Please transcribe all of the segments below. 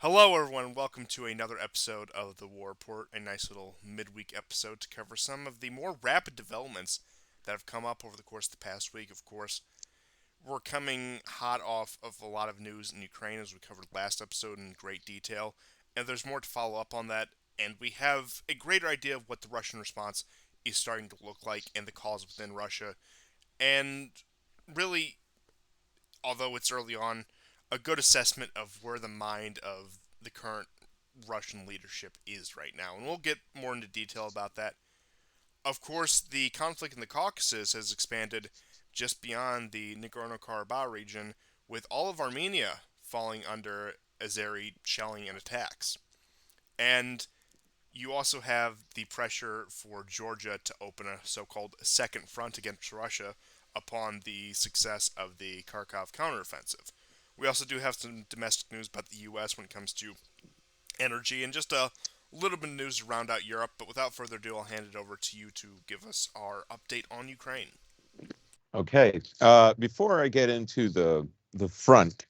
Hello, everyone. Welcome to another episode of the War Report, a nice little midweek episode to cover some of the more rapid developments that have come up over the course of the past week. Of course, we're coming hot off of a lot of news in Ukraine, as we covered last episode in great detail, and there's more to follow up on that. And we have a greater idea of what the Russian response is starting to look like and the calls within Russia. And really, although it's early on, a good assessment of where the mind of the current Russian leadership is right now. And we'll get more into detail about that. Of course, the conflict in the Caucasus has expanded just beyond the Nagorno Karabakh region, with all of Armenia falling under Azeri shelling and attacks. And you also have the pressure for Georgia to open a so called second front against Russia upon the success of the Kharkov counteroffensive. We also do have some domestic news about the U.S. when it comes to energy and just a little bit of news to round out Europe. But without further ado, I'll hand it over to you to give us our update on Ukraine. Okay. Before I get into the front,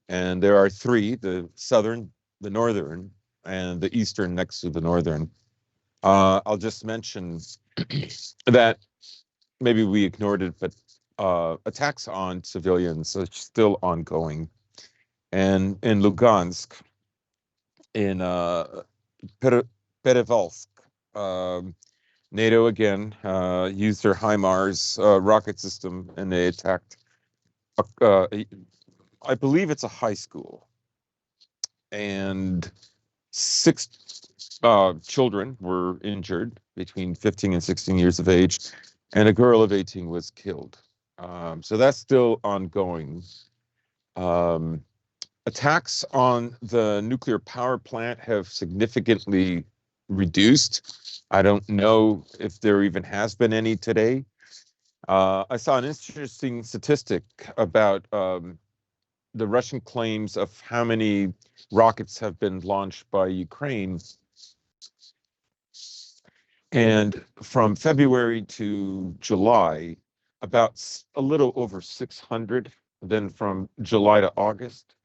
and there are three: the southern, the northern, and the eastern next to the northern. I'll just mention that maybe we ignored it, but attacks on civilians are still ongoing. And in Lugansk, in Perevalsk, um, NATO again used their HIMARS rocket system, and they attacked I believe it's a high school, and six children were injured between 15 and 16 years of age, and a girl of 18 was killed. So that's still ongoing. Um, Attacks on the nuclear power plant have significantly reduced. I don't know if there even has been any today. I saw an interesting statistic about the Russian claims of how many rockets have been launched by Ukraine. And from February to July, about a little over 600. Then from July to August,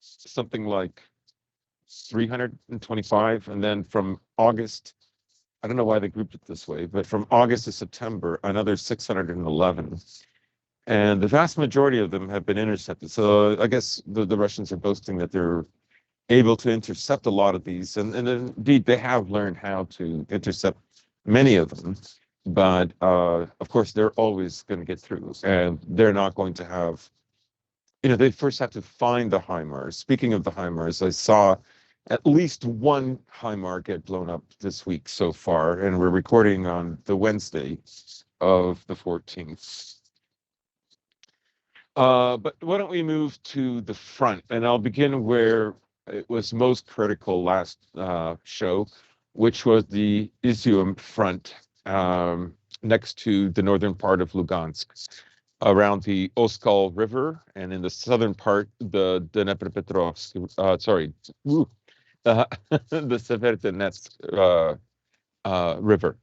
something like 325. And then from August, I don't know why they grouped it this way, but from August to September, another 611. And the vast majority of them have been intercepted. So I guess the Russians are boasting that they're able to intercept a lot of these, and indeed they have learned how to intercept many of them. But of course, they're always going to get through, and they're not going to have. They first have to find the HIMARS. Speaking of the HIMARS, I saw at least one HIMAR get blown up this week so far, and we're recording on the Wednesday of the 14th. But why don't we move to the front? And I'll begin where it was most critical last show, which was the Izium front next to the northern part of Lugansk, around the Oskal River, and in the southern part, the Dnepropetrovsk, the Severodonetsk River.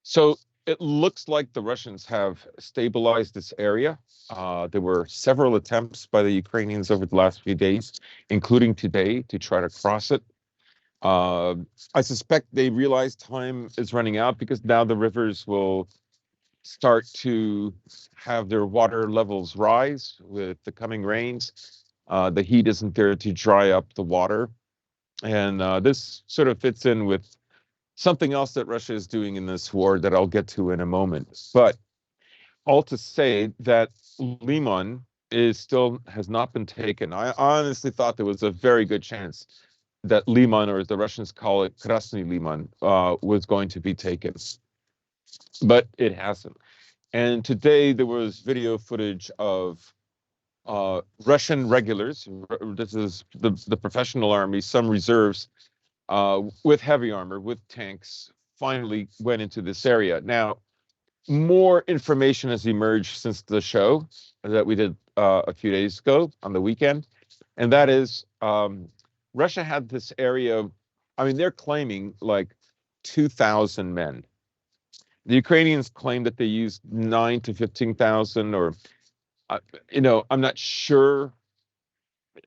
So it looks like the Russians have stabilized this area. There were several attempts by the Ukrainians over the last few days, including today, to try to cross it. Uh, I suspect they realize time is running out because now the rivers will start to have their water levels rise with the coming rains. The heat isn't there to dry up the water. And this sort of fits in with something else that Russia is doing in this war that I'll get to in a moment. But all to say that Liman is still has not been taken. I honestly thought there was a very good chance that Liman, or as the Russians call it, Krasny Liman, was going to be taken, but it hasn't. And today there was video footage of Russian regulars. This is the professional army, some reserves with heavy armor, with tanks, finally went into this area. Now, more information has emerged since the show that we did a few days ago on the weekend, and that is Russia had this area. I mean, they're claiming like 2,000 men. The Ukrainians claim that they used 9 to 15,000, or I'm not sure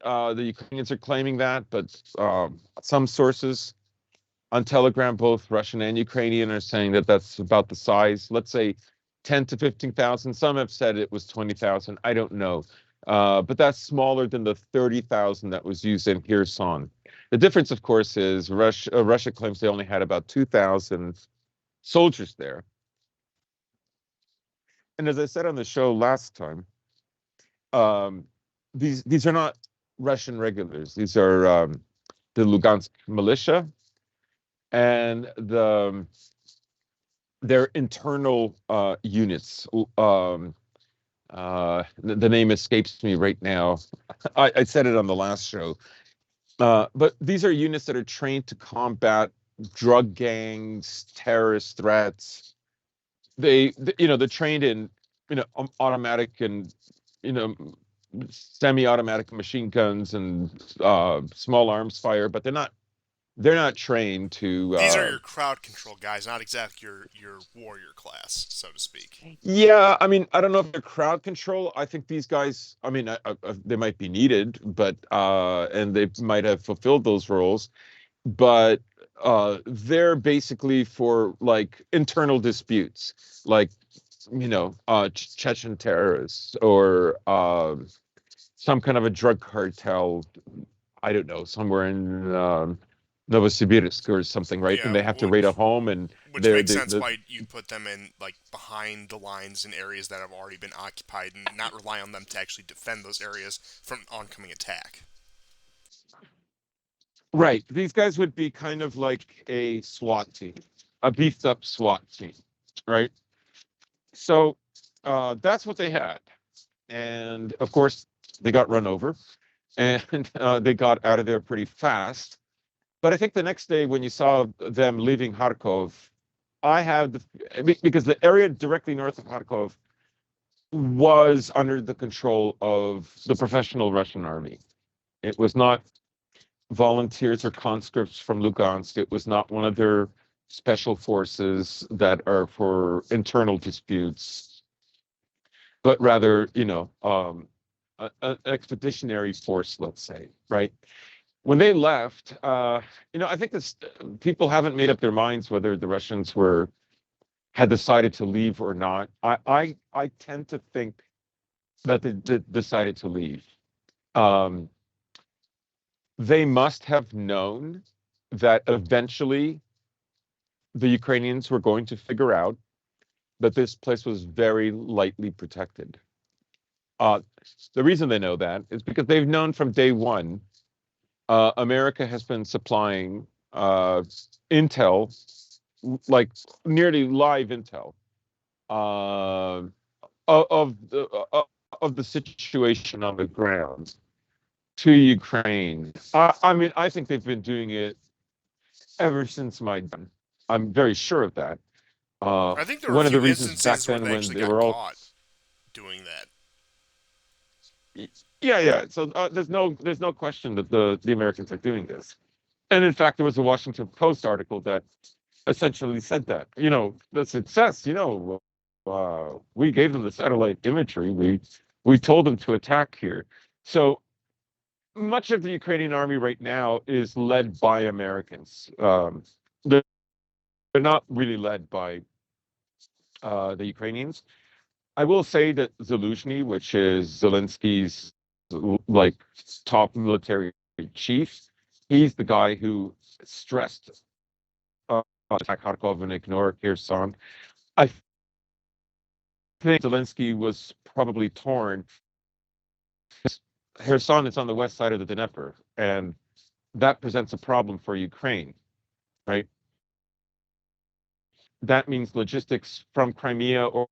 The Ukrainians are claiming that, but some sources on Telegram, both Russian and Ukrainian, are saying that that's about the size. Let's say 10 to 15,000. Some have said it was 20,000. I don't know. But that's smaller than the 30,000 that was used in Kherson. The difference, of course, is Russia claims they only had about 2,000 soldiers there. And as I said on the show last time, um, these are not Russian regulars. These are the Lugansk militia and their internal units. The name escapes me right now. I said it on the last show. But these are units that are trained to combat drug gangs, terrorist threats. They're trained in, automatic and, you know, semi-automatic machine guns and small arms fire, but they're not trained to. These are your crowd control guys, not exactly your warrior class, so to speak. Yeah, I mean, I don't know if they're crowd control. I think these guys, I mean, they might be needed, but and they might have fulfilled those roles, but they're basically for like internal disputes, like Chechen terrorists or some kind of a drug cartel. I don't know, somewhere in Novosibirsk or something, right? And Yeah, they have to raid a home, and which they're makes the, sense the why you'd put them in like behind the lines in areas that have already been occupied and not rely on them to actually defend those areas from oncoming attack. right. These guys would be kind of like a SWAT team, a beefed up SWAT team, right? So that's what they had. And of course, they got run over and they got out of there pretty fast. But I think the next day when you saw them leaving Kharkov, because the area directly north of Kharkov was under the control of the professional Russian army. It was not volunteers or conscripts from Lugansk. It was not one of their special forces that are for internal disputes, but rather, an expeditionary force, let's say, right? When they left, I think this people haven't made up their minds whether the Russians had decided to leave or not. I tend to think that they decided to leave. Um, they must have known that eventually the Ukrainians were going to figure out that this place was very lightly protected. Uh, the reason they know that is because they've known from day one. America has been supplying intel, like nearly live intel, uh, of the situation on the ground to Ukraine. I mean, I think they've been doing it ever since Maidan. I'm very sure of that. I think there were a One of the few reasons back instances where then they when actually they got were all, caught doing that. yeah, yeah. So there's no question that the Americans are doing this. And in fact, there was a Washington Post article that essentially said that, the success, we gave them the satellite imagery. We told them to attack here. So much of the Ukrainian army right now is led by Americans. They're not really led by the Ukrainians. I will say that Zaluzhny, which is Zelensky's like top military chief, he's the guy who stressed attack Kharkov and ignore Kherson. I think Zelensky was probably torn. Kherson is on the west side of the Dnieper, and that presents a problem for Ukraine, right? That means logistics from Crimea or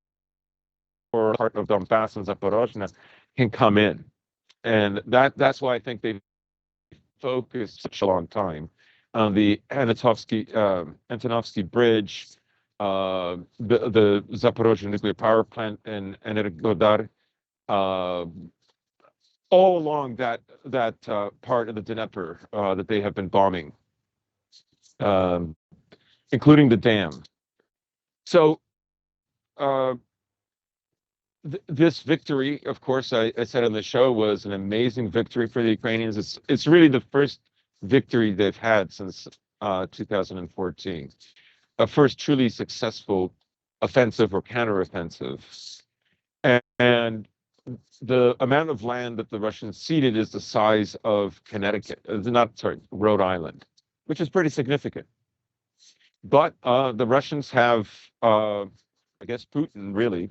part of Donbass and Zaporozhye can come in, and that's why I think they focused such a long time on the Antonovsky Bridge, the Zaporozhye nuclear power plant, and Energodar, uh, all along that part of the Dnieper that they have been bombing, um, including the dam. So uh, this victory, of course, I said on the show, was an amazing victory for the Ukrainians. It's really the first victory they've had since 2014, a first truly successful offensive or counteroffensive. And the amount of land that the Russians ceded is the size of Connecticut, not sorry, Rhode Island, which is pretty significant. But the Russians have, I guess Putin really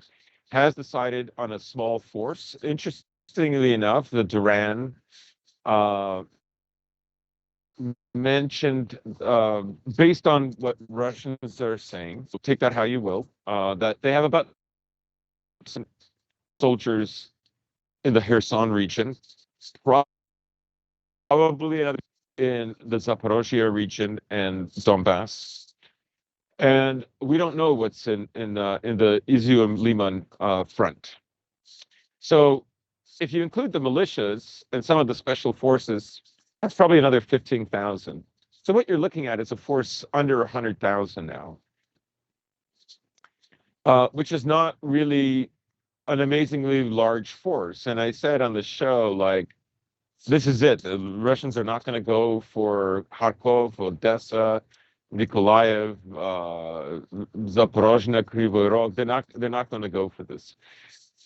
has decided on a small force. Interestingly enough, the Duran uh, mentioned, based on what Russians are saying, so take that how you will, that they have about some soldiers in the Kherson region, probably another in the Zaporozhye region and Donbass. And we don't know what's in the Izium Liman front. So if you include the militias and some of the special forces, that's probably another 15,000. So what you're looking at is a force under 100,000 now, which is not really an amazingly large force. And I said on the show, like, this is it. The Russians are not going to go for Kharkov, Odessa, Nikolaev, Zaporozhye, Kryvyi Rog. They're not going to go for this.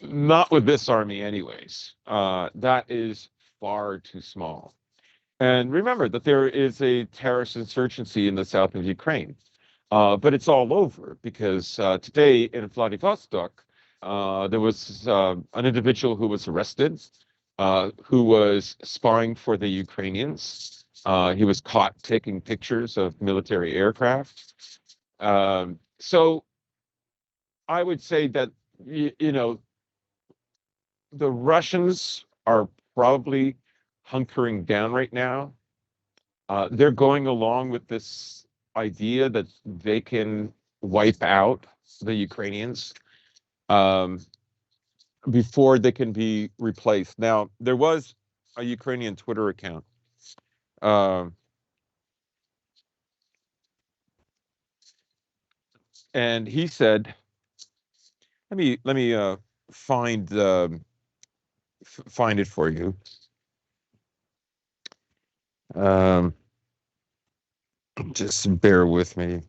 Not with this army, anyways. That is far too small. And remember that there is a terrorist insurgency in the south of Ukraine. But it's all over because today in Vladivostok, there was an individual who was arrested who was spying for the Ukrainians. He was caught taking pictures of military aircraft. So I would say that, you know, the Russians are probably hunkering down right now. They're going along with this idea that they can wipe out the Ukrainians before they can be replaced. Now, there was a Ukrainian Twitter account. And he said, let me find find it for you. Just bear with me.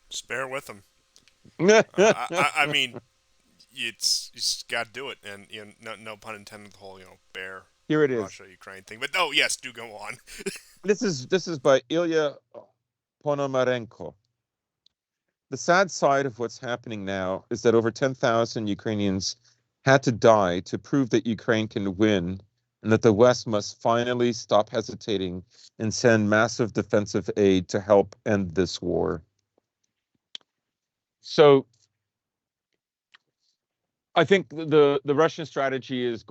Just bear with them. I mean, you just got to do it, and no pun intended. The whole bear Here it is. Russia Ukraine thing, but oh yes, do go on. This is by Ilya Ponomarenko. The sad side of what's happening now is that over 10,000 Ukrainians had to die to prove that Ukraine can win and that the West must finally stop hesitating and send massive defensive aid to help end this war. So I think the Russian strategy is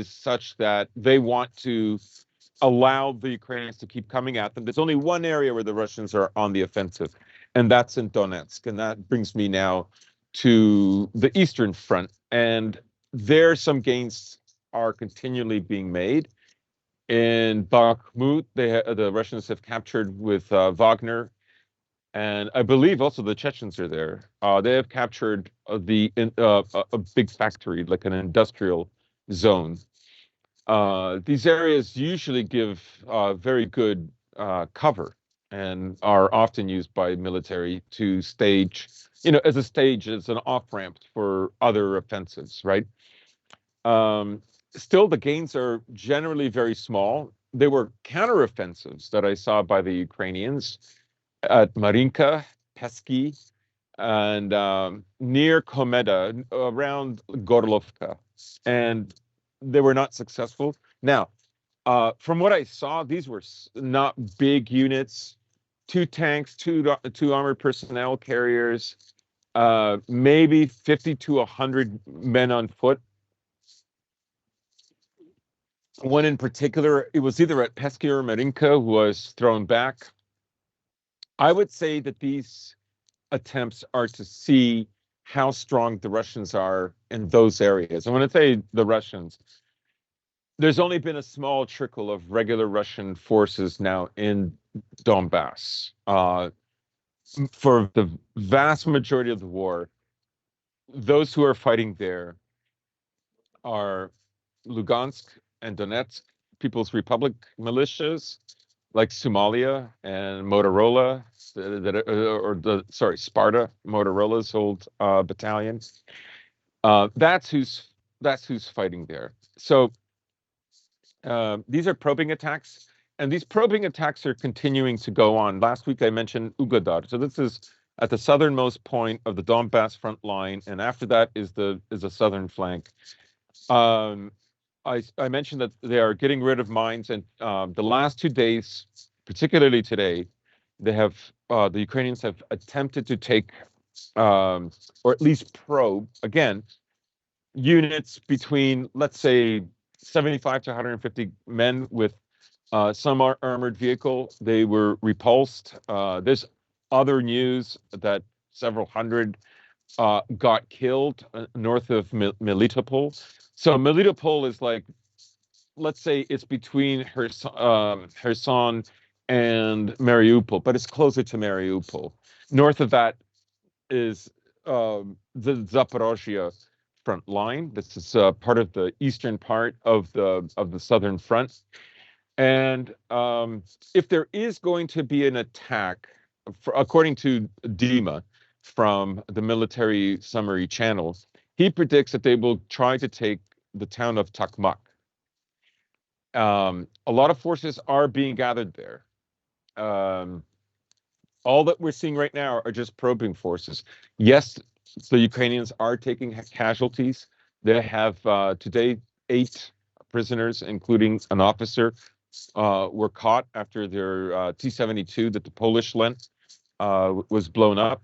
such that they want to allow the Ukrainians to keep coming at them. There's only one area where the Russians are on the offensive, and that's in Donetsk. And that brings me now to the Eastern Front. And there, some gains are continually being made. In Bakhmut, the Russians have captured with Wagner, and I believe also the Chechens are there. They have captured a big factory, like an industrial zone. These areas usually give very good cover and are often used by military to stage, as a stage, as an off-ramp for other offensives, right? Still, the gains are generally very small. There were counteroffensives that I saw by the Ukrainians at Marinka, Pesky, and near Komeda, around Gorlovka. And they were not successful. Now, from what I saw, these were not big units. 2 tanks, two armored personnel carriers, maybe 50 to 100 men on foot. One in particular, it was either at Pesky or Marinka, who was thrown back. I would say that these attempts are to see how strong the Russians are in those areas. And when I say the Russians, there's only been a small trickle of regular Russian forces now in Donbass. For the vast majority of the war, those who are fighting there are Lugansk and Donetsk People's Republic militias, like Somalia and Motorola, Sparta, Motorola's old battalion. That's who's fighting there. So these are probing attacks, and these probing attacks are continuing to go on. Last week I mentioned Ugadar. So this is at the southernmost point of the Donbass front line, and after that is the southern flank. Um, I mentioned that they are getting rid of mines, and the last 2 days, particularly today, they have the Ukrainians have attempted to take or at least probe again units between, let's say, 75 to 150 men with some armored vehicle. They were repulsed. There's other news that several hundred got killed north of Melitopol. So Melitopol is like, let's say it's between Kherson and Mariupol, but it's closer to Mariupol. North of that is the Zaporozhye front line. This is part of the eastern part of the southern front. And if there is going to be an attack, according to Dima from the military summary channel, he predicts that they will try to take the town of Takmak. A lot of forces are being gathered there. All that we're seeing right now are just probing forces. Yes, the Ukrainians are taking casualties. They have today 8 prisoners, including an officer, were caught after their T-72 that the Polish lent was blown up.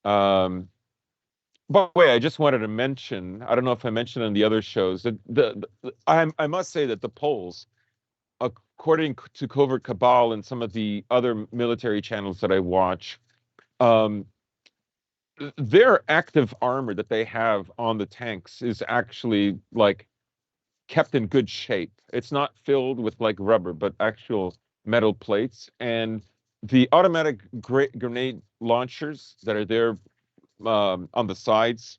By the way, I just wanted to mention, I don't know if I mentioned on the other shows, that I must say that the Poles, according to Covert Cabal and some of the other military channels that I watch, their active armor that they have on the tanks is actually like kept in good shape. It's not filled with like rubber, but actual metal plates. And the automatic grenade launchers that are there on the sides,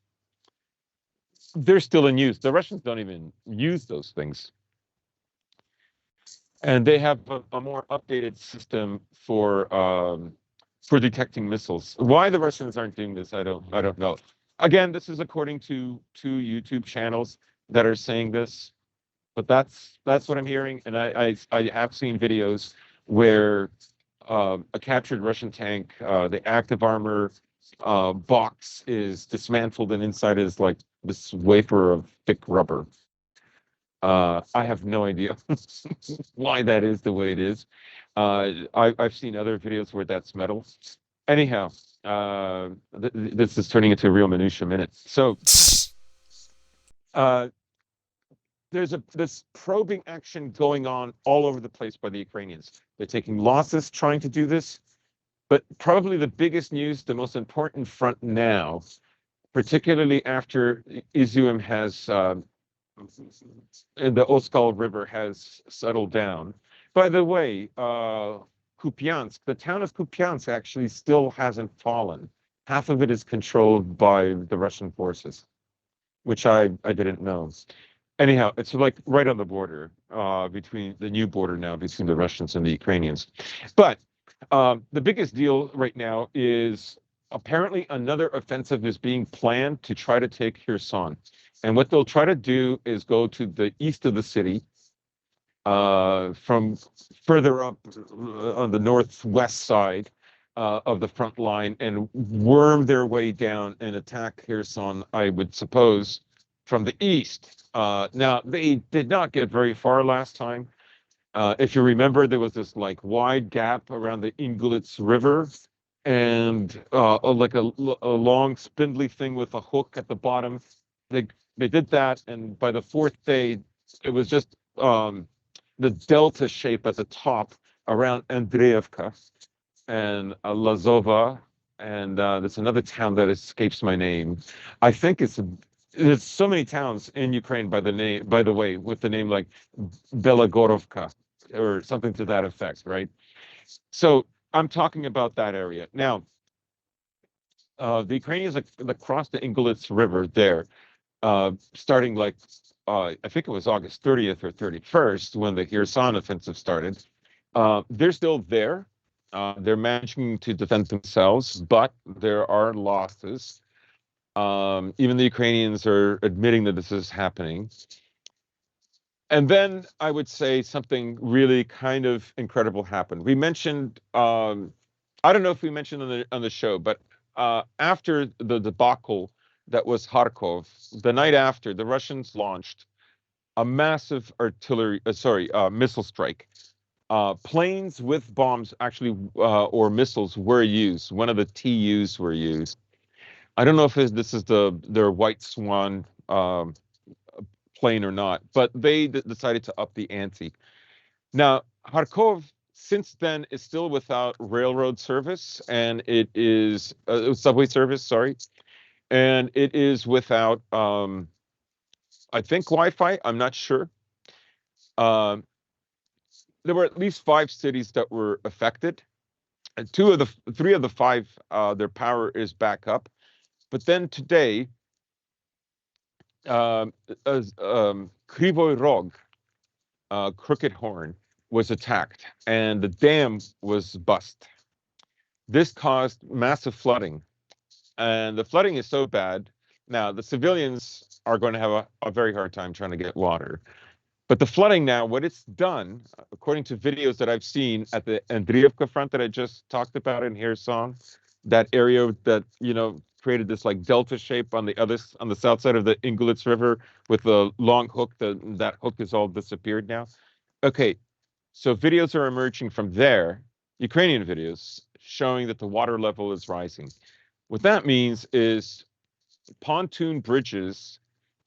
they're still in use. The Russians don't even use those things. And they have a more updated system for detecting missiles. Why the Russians aren't doing this, I don't know. Again, this is according to 2 YouTube channels that are saying this, but that's what I'm hearing. And I have seen videos where a captured Russian tank, the active armor box is dismantled, and inside is like this wafer of thick rubber. I have no idea why that is the way it is. I've seen other videos where that's metal. Anyhow, this is turning into a real minutia minute. So there's this probing action going on all over the place by the Ukrainians. They're taking losses trying to do this, but probably the biggest news, the most important front now, particularly after Izium has the Oskal River has settled down. By the way, Kupiansk, the town of Kupiansk actually still hasn't fallen. Half of it is controlled by the Russian forces, which I didn't know. Anyhow, it's like right on the border, between the new border now between the Russians and the Ukrainians. But the biggest deal right now is apparently another offensive is being planned to try to take Kherson. And what they'll try to do is go to the east of the city, from further up on the northwest side of the front line, and worm their way down and attack Kherson, I would suppose, from the east. Now, they did not get very far last time. If you remember, there was this like wide gap around the Ingulets River, and like a long spindly thing with a hook at the bottom. They did that, and by the 4th day, it was just the delta shape at the top around Andreevka and Lazova, and there's another town that escapes my name. I think there's so many towns in Ukraine by the way, with the name like Belagorovka or something to that effect, right? So I'm talking about that area now. The Ukrainians that crossed the Ingulets River there, starting like I think it was August 30th or 31st when the Kherson offensive started. They're still there. They're managing to defend themselves, but there are losses. Even the Ukrainians are admitting that this is happening. And then I would say something really kind of incredible happened. We mentioned, I don't know if we mentioned on the show, but after the debacle that was Kharkov, the night after, the Russians launched a massive missile strike. Planes with bombs actually, or missiles were used. One of the TUs were used. I don't know if this is their White Swan plane or not, but they decided to up the ante. Now, Kharkov, since then, is still without railroad service, and it is subway service. Sorry, and it is without, I think, Wi-Fi. I'm not sure. Um, there were at least 5 cities that were affected, and 3 of the 5, their power is back up. But then today, um, Krivoy Rog, Crooked Horn, was attacked, and the dam was bust. This caused massive flooding, and the flooding is so bad. Now, the civilians are going to have a very hard time trying to get water. But the flooding now, what it's done, according to videos that I've seen at the Andriivka front that I just talked about in Kherson, that area that, created this like delta shape on the south side of the Ingulets River with the long hook, that hook has all disappeared now. Okay, so videos are emerging from there, Ukrainian videos, showing that the water level is rising. What that means is pontoon bridges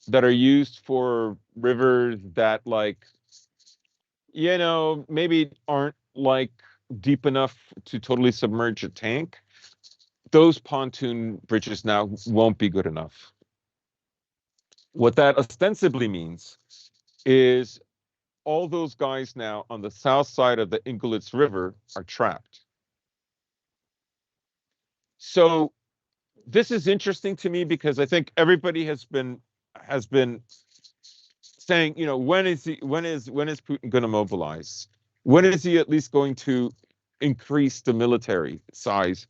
that are used for rivers that, like, maybe aren't like deep enough to totally submerge a tank. Those pontoon bridges now won't be good enough. What that ostensibly means is all those guys now on the south side of the Ingulets River are trapped. So this is interesting to me because I think everybody has been saying, when is Putin going to mobilize? When is he at least going to increase the military size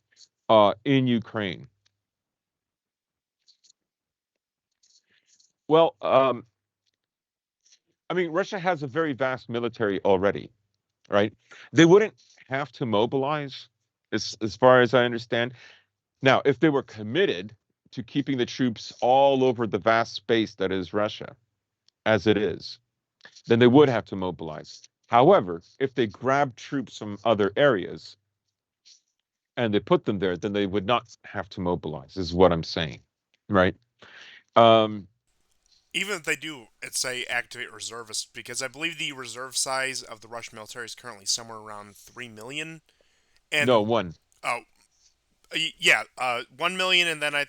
in Ukraine? Well, I mean, Russia has a very vast military already, right? They wouldn't have to mobilize, as far as I understand. Now, if they were committed to keeping the troops all over the vast space that is Russia, as it is, then they would have to mobilize. However, if they grab troops from other areas and they put them there, then they would not have to mobilize, is what I'm saying, right? Um, Even if they do, it's say activate reservists, because I believe the reserve size of the Russian military is currently somewhere around 3 million. no, And one. oh, yeah, 1 million, and then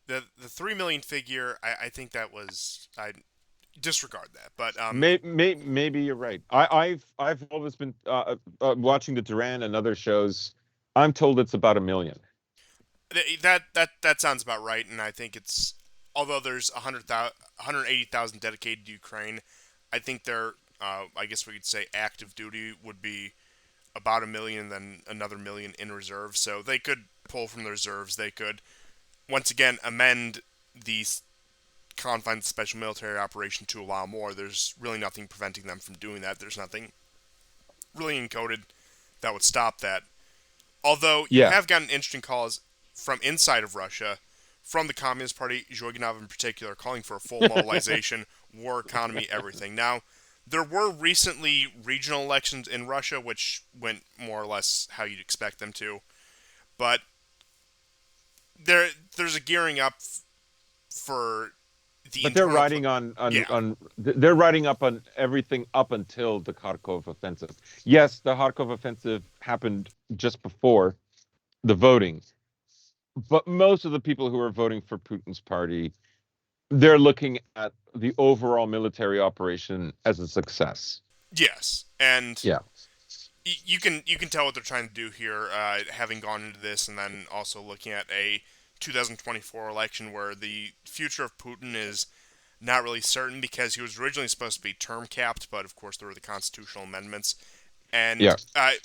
the 3 million figure. I think that was I disregard that, but Maybe you're right. I've always been watching the Duran and other shows. I'm told it's about 1 million. that sounds about right, and I think it's although there's 180,000 dedicated to Ukraine, I think they're I guess we could say active duty would be about 1 million, and then another million in reserve. So they could pull from the reserves. They could once again amend the confines of special military operation to allow more. There's really nothing preventing them from doing that. There's nothing really encoded that would stop that. Although you Yeah, have gotten interesting calls from inside of Russia, from the Communist Party, Zhuginov in particular, calling for a full mobilization, war economy, everything. Now, there were recently regional elections in Russia, which went more or less how you'd expect them to, but there's a gearing up for the but they're internal. riding Yeah, they're riding up on everything up until the Kharkov offensive. Yes, the Kharkov offensive happened just before the voting, but most of the people who are voting for Putin's party, they're looking at the overall military operation as a success. yes, and Yeah. you can tell what they're trying to do here, having gone into this, and then also looking at a 2024 election where the future of Putin is not really certain because he was originally supposed to be term capped, but of course there were the constitutional amendments, and Yeah. I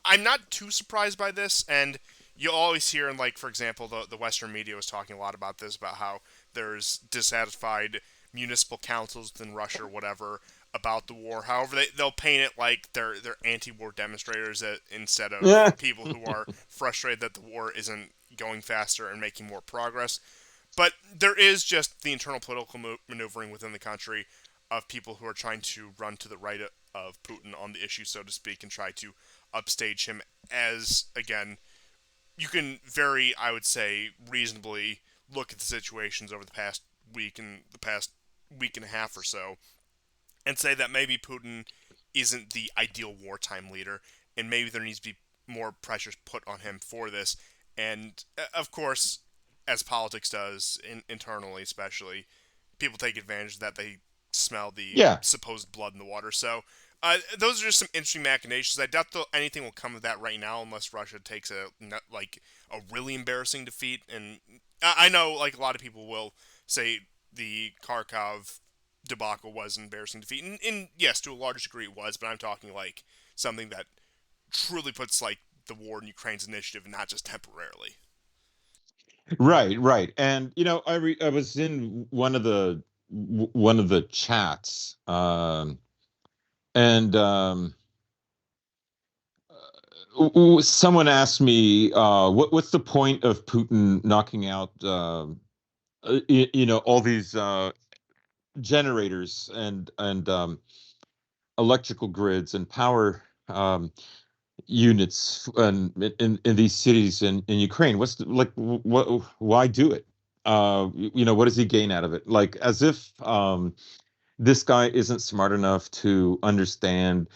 I'm not too surprised by this, and you'll always hear, in like, for example, the Western media was talking a lot about this, about how there's dissatisfied municipal councils within Russia or whatever about the war. However, they'll paint it like they're anti-war demonstrators instead of Yeah. people who are frustrated that the war isn't going faster and making more progress. But there is just the internal political maneuvering within the country of people who are trying to run to the right of Putin on the issue, so to speak, and try to upstage him as, again, you can very, I would say, reasonably look at the situations over the past week and the past week and a half or so and say that maybe Putin isn't the ideal wartime leader, and maybe there needs to be more pressure put on him for this. And of course, as politics does, internally especially, people take advantage of that. They smell the Yeah. supposed blood in the water. So those are just some interesting machinations. I doubt anything will come of that right now, unless Russia takes a really embarrassing defeat. And I know, like, a lot of people will say the Kharkov debacle was an embarrassing defeat, and yes, to a large degree it was. But I'm talking like something that truly puts like the war in Ukraine's initiative, and not just temporarily. Right, right. And I was in one of the chats, and someone asked me, what's the point of Putin knocking out all these generators and electrical grids and power units in these cities in Ukraine. What's like what? Why do it? What does he gain out of it? Like, as if this guy isn't smart enough to understand,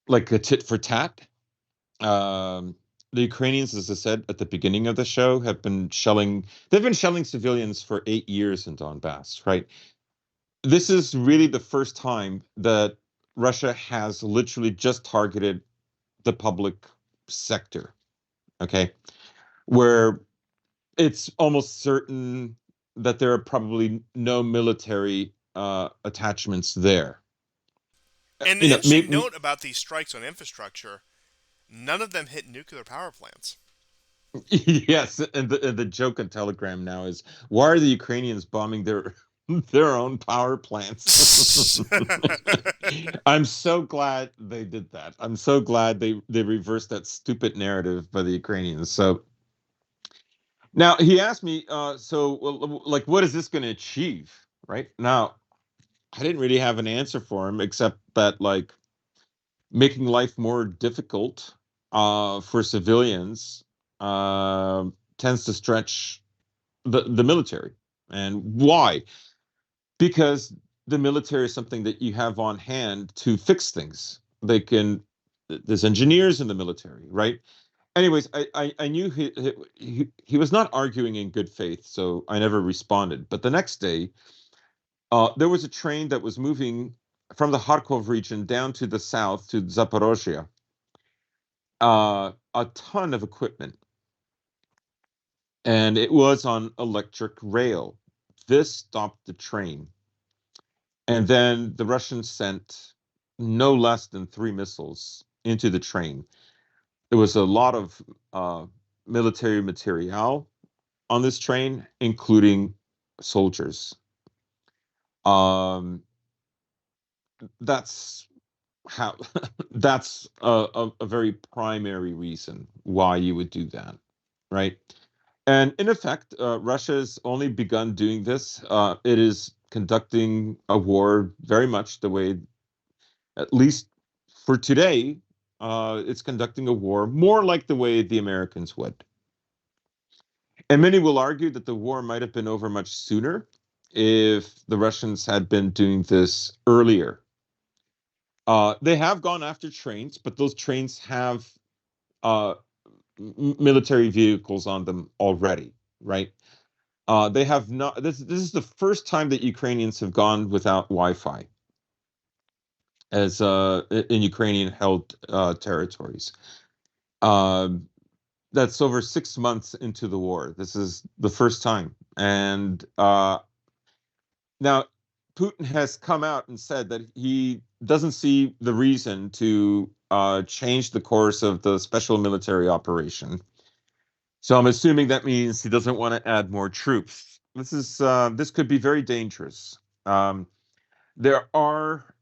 like, a tit for tat. Um, the Ukrainians, as I said at the beginning of the show, have been shelling. They've been shelling civilians for 8 years in Donbass, right? This is really the first time that Russia has literally just targeted the public sector, okay, where it's almost certain that there are probably no military attachments there. And an You know, interesting maybe, note about these strikes on infrastructure: none of them hit nuclear power plants. yes, and the joke on Telegram now is, why are the Ukrainians bombing their own power plants? I'm so glad they did that. I'm so glad they reversed that stupid narrative by the Ukrainians. So now he asked me, well, like, what is this going to achieve? Right now, I didn't really have an answer for him except that, like, making life more difficult for civilians uh, tends to stretch the military. And why? Because the military is something that you have on hand to fix things. There's engineers in the military, right? Anyways, I knew he was not arguing in good faith, so I never responded. But the next day, there was a train that was moving from the Kharkov region down to the south to Zaporozhye, a ton of equipment, and it was on electric rail. This stopped the train, and then the Russians sent no less than 3 missiles into the train. There was a lot of military material on this train, including soldiers. Um, that's how that's a very primary reason why you would do that, right? And in effect, Russia's only begun doing this. It is conducting a war very much the way, at least for today, it's conducting a war more like the way the Americans would. And many will argue that the war might have been over much sooner if the Russians had been doing this earlier. They have gone after trains, but those trains have uh, military vehicles on them already, right? They have not. This is the first time that Ukrainians have gone without Wi-Fi as in Ukrainian held territories. Um, That's over 6 months into the war. This is the first time. And now Putin has come out and said that he doesn't see the reason to change the course of the special military operation. So I'm assuming that means he doesn't want to add more troops. This could be very dangerous. Um, there are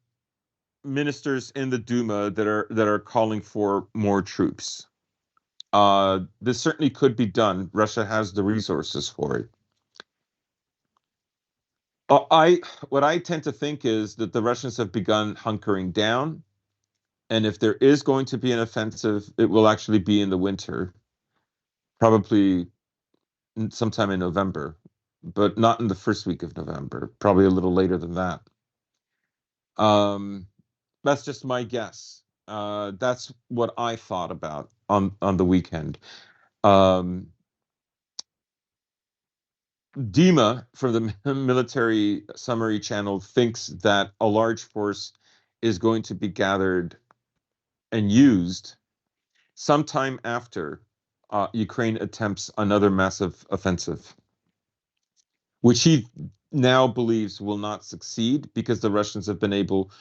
ministers in the Duma that are calling for more troops. This certainly could be done. Russia has the resources for it. I What I tend to think is that the Russians have begun hunkering down, and if there is going to be an offensive, it will actually be in the winter, probably sometime in November, but not in the first week of November, probably a little later than that. Um, that's just my guess. That's what I thought about on the weekend. Um, Dima from the military summary channel thinks that a large force is going to be gathered and used sometime after Ukraine attempts another massive offensive, which he now believes will not succeed because the Russians have been able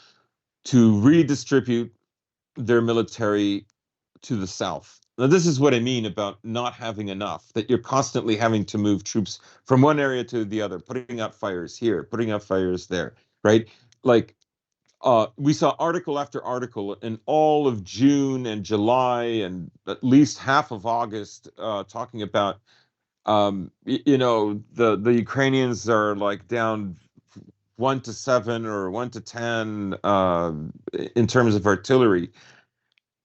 to redistribute their military to the south. Now, this is what I mean about not having enough, that you're constantly having to move troops from one area to the other, putting out fires here, putting out fires there, right? Like, we saw article after article in all of June and July and at least half of August talking about, the Ukrainians are like down 1 to 7 or 1 to 10 in terms of artillery.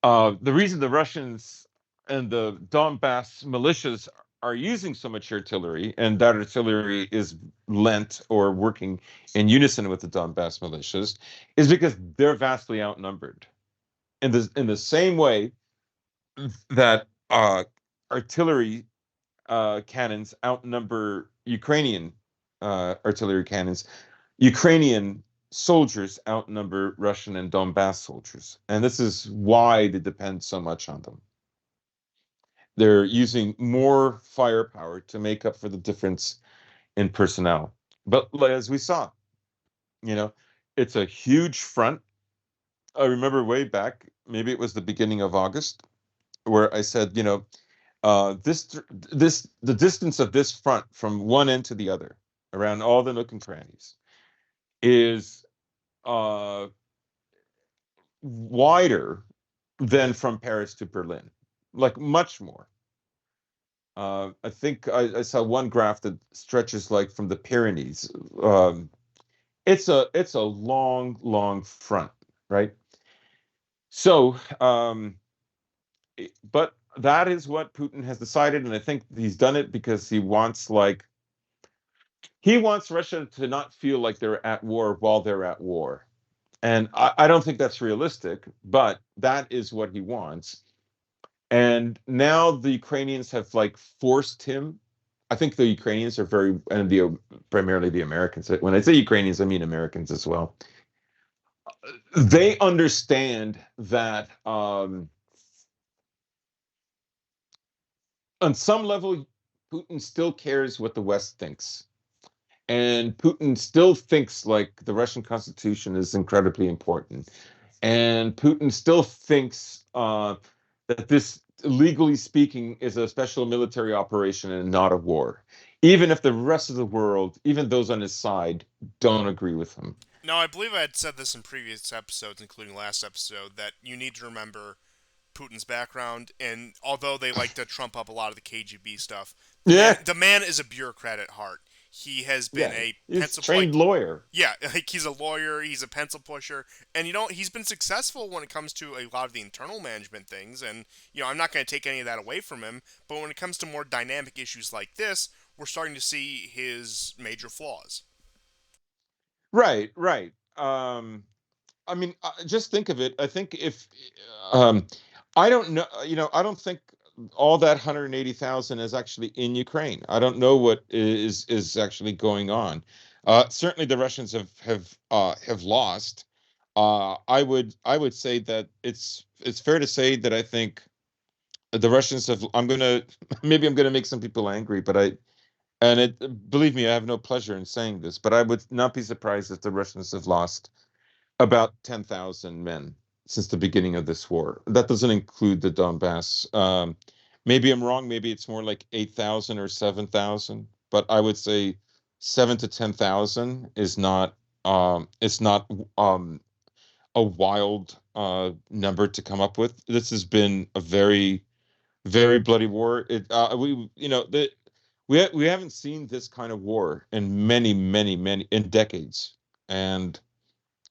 The reason the Russians and the Donbass militias are using so much artillery, and that artillery is lent or working in unison with the Donbass militias, is because they're vastly outnumbered. In the same way that artillery cannons outnumber Ukrainian artillery cannons, Ukrainian soldiers outnumber Russian and Donbass soldiers. And this is why they depend so much on them. They're using more firepower to make up for the difference in personnel. But as we saw, you know, it's a huge front. I remember way back, maybe it was the beginning of August, where I said, the distance of this front from one end to the other, around all the nook and crannies, is uh, wider than from Paris to Berlin, like much more. I think I saw one graph that stretches like from the Pyrenees. It's a long, long front, right? So, but that is what Putin has decided, and I think he's done it because he wants Russia to not feel like they're at war while they're at war. And I don't think that's realistic, but that is what he wants. And now the Ukrainians have like forced him. I think the Ukrainians are primarily the Americans. When I say Ukrainians, I mean Americans as well. They understand that on some level, Putin still cares what the West thinks. And Putin still thinks like the Russian Constitution is incredibly important. And Putin still thinks that this, legally speaking, is a special military operation and not a war, even if the rest of the world, even those on his side, don't agree with him. Now, I believe I had said this in previous episodes, including last episode, that you need to remember Putin's background, and although they like to trump up a lot of the KGB stuff, the man Yeah, the man is a bureaucrat at heart. He has been yeah, a he's pencil trained lawyer. yeah, like he's a lawyer, he's a pencil pusher, and he's been successful when it comes to a lot of the internal management things. And I'm not going to take any of that away from him, but when it comes to more dynamic issues like this, we're starting to see his major flaws. Right, right. I mean, just think of it. I think if um, I don't know, I don't think all that 180,000 is actually in Ukraine. I don't know what is actually going on. Certainly, the Russians have lost. I would say that it's fair to say that I think The Russians have. I'm gonna maybe I'm gonna make some people angry, but believe me, I have no pleasure in saying this, but I would not be surprised if the Russians have lost about 10,000 men since the beginning of this war. That doesn't include the Donbass. Maybe I'm wrong. Maybe it's more like 8,000 or 7,000. But I would say 7 to 10,000 is not. It's not a wild number to come up with. This has been a very, very bloody war. We haven't seen this kind of war in many, many, many in decades, and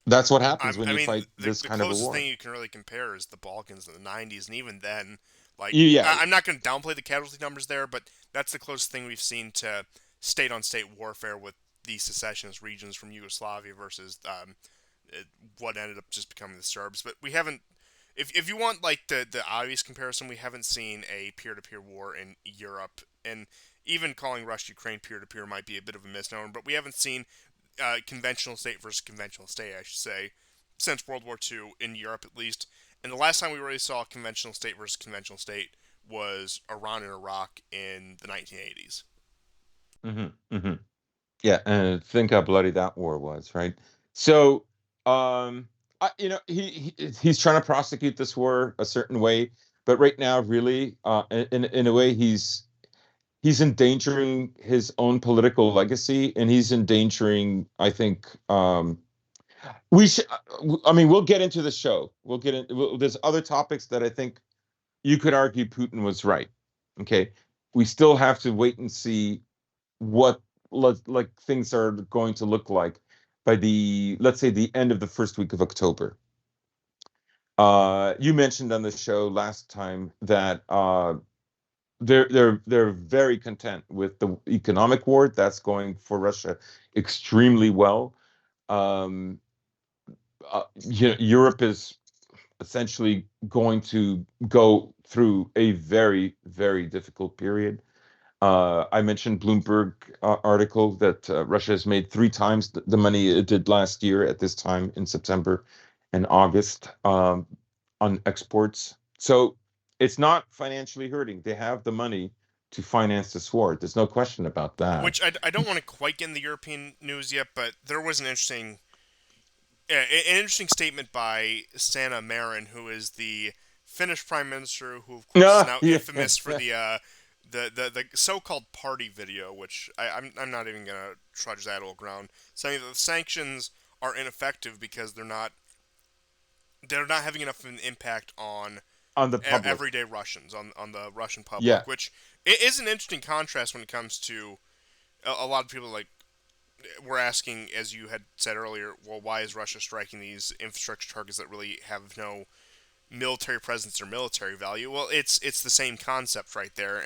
that's what happens when I you mean, fight this the kind of a closest war. thing you can really compare is the Balkans in the '90s, and even then, like, Yeah, I'm not going to downplay the casualty numbers there, but that's the closest thing we've seen to state-on-state warfare with the secessionist regions from Yugoslavia versus what ended up just becoming the Serbs. But we haven't. If you want like the obvious comparison, we haven't seen a peer-to-peer war in Europe, and even calling Russia Ukraine peer-to-peer might be a bit of a misnomer. But we haven't seen conventional state versus conventional state, I should say, since World War II in Europe at least. And the last time we really saw conventional state versus conventional state was Iran and Iraq in the 1980s. hmm hmm yeah, and think how bloody that war was, right? So, he's trying to prosecute this war a certain way, but right now, really, in a way, he's endangering his own political legacy, and he's endangering, I think, we should. I mean, we'll get into the show. We'll get in. There's other topics that I think you could argue Putin was right. Okay, we still have to wait and see what like things are going to look like by the let's say the end of the first week of October. You mentioned on the show last time that they're very content with the economic war that's going for Russia extremely well. Um, Europe is essentially going to go through a very, very difficult period. I mentioned Bloomberg article that Russia has made three times the money it did last year at this time in September and August on exports. So it's not financially hurting. They have the money to finance this war. There's no question about that. Which I don't want to quite get in the European news yet, but there was an interesting statement by Sanna Marin, who is the Finnish prime minister, who of course is Ah, now yeah. infamous for the so-called party video, which I'm not even gonna trudge that old ground, saying that the sanctions are ineffective because they're not having enough of an impact on On the public. everyday Russians, on the Russian Yeah, public, which it is an interesting contrast when it comes to a lot of people like we're asking, as you had said earlier, well, why is Russia striking these infrastructure targets that really have no military presence or military value? Well, it's the same concept right there,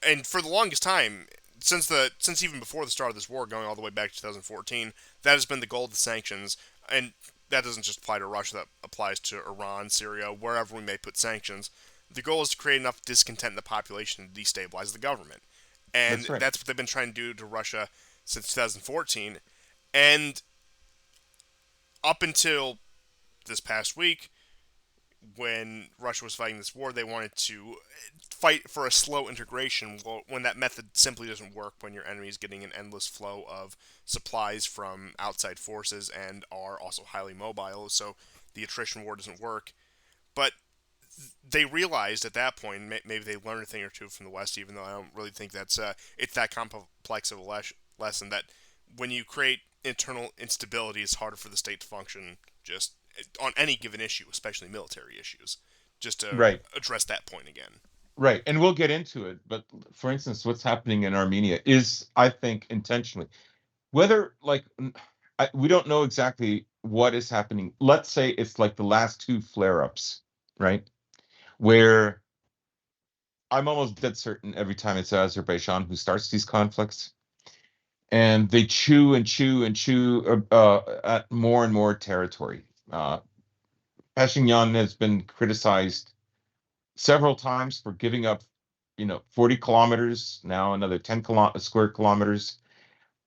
and for the longest time, since even before the start of this war, going all the way back to 2014, that has been the goal of the sanctions, and that doesn't just apply to Russia. That applies to Iran, Syria, wherever we may put sanctions. The goal is to create enough discontent in the population to destabilize the government, and that's right. that's what they've been trying to do to Russia since 2014. And up until this past week, when Russia was fighting this war, they wanted to fight for a slow integration. Well, when that method simply doesn't work, when your enemy is getting an endless flow of supplies from outside forces and are also highly mobile, so the attrition war doesn't work. But they realized at that point, maybe they learned a thing or two from the West, even though I don't really think that's it's that complex of a lesson that when you create internal instability, it's harder for the state to function just on any given issue, especially military issues. Just to Right. address that point again. Right. And we'll get into it. But for instance, what's happening in Armenia is, I think, intentionally. Whether, like, we don't know exactly what is happening. Let's say it's like the last two flare ups, right? Where I'm almost dead certain every time it's Azerbaijan who starts these conflicts. And they chew and chew and chew at more and more territory. Pashinyan has been criticized several times for giving up, 40 kilometers, now another 10 square kilometers.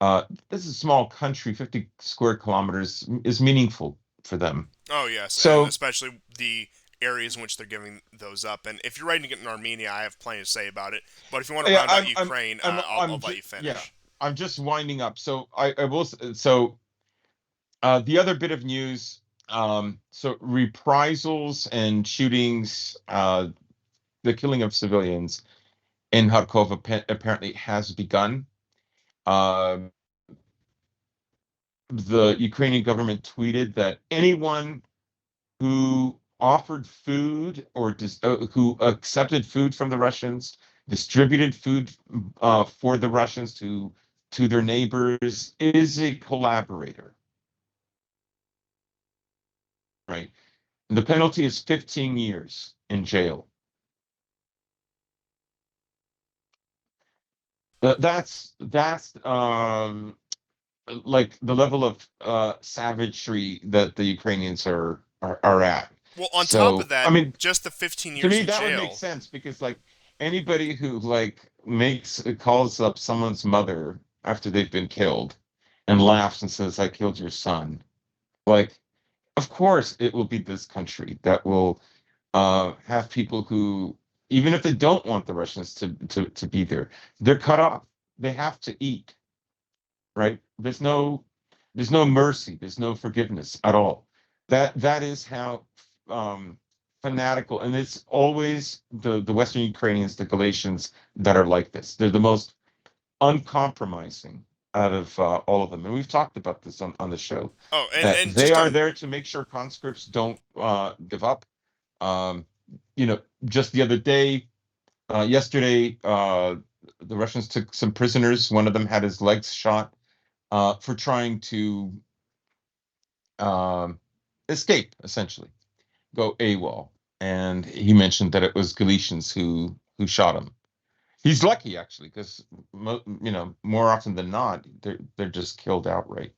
This is a small country, 50 square kilometers is meaningful for them. Oh yes, and So, especially the areas in which they're giving those up. And if you're ready to get in Armenia, I have plenty to say about it. But if you want to Yeah, round out Ukraine, I'll I'm let just you yeah, finish. I'm just winding up. So I will. So the other bit of news. So reprisals and shootings, the killing of civilians in Kharkov apparently has begun. Uh, the Ukrainian government tweeted that anyone who offered food or who accepted food from the Russians, distributed food for the Russians to their neighbors, is a collaborator, right? And the penalty is 15 years in jail. That's like the level of savagery that the Ukrainians are at. Well, on top of So, I that, mean, just the 15 to years me in that would make jail. sense because like anybody who like makes calls up someone's mother after they've been killed and laughs and says, "I killed your son," like, of course it will be this country that will have people who, even if they don't want the Russians to be there, they're cut off. They have to eat, right? There's no mercy, there's no forgiveness at all. That is how um, fanatical, and it's always the Western Ukrainians, the Galatians, that are like this. They're the most uncompromising out of all of them, and we've talked about this on the show. Oh, That and they just are on. there to make sure conscripts don't give up. Um, just the other day, yesterday, the Russians took some prisoners. One of them had his legs shot for trying to um, escape, essentially, go AWOL. And he mentioned that it was Galicians who shot him. He's lucky actually, because more often than not, they're just killed outright.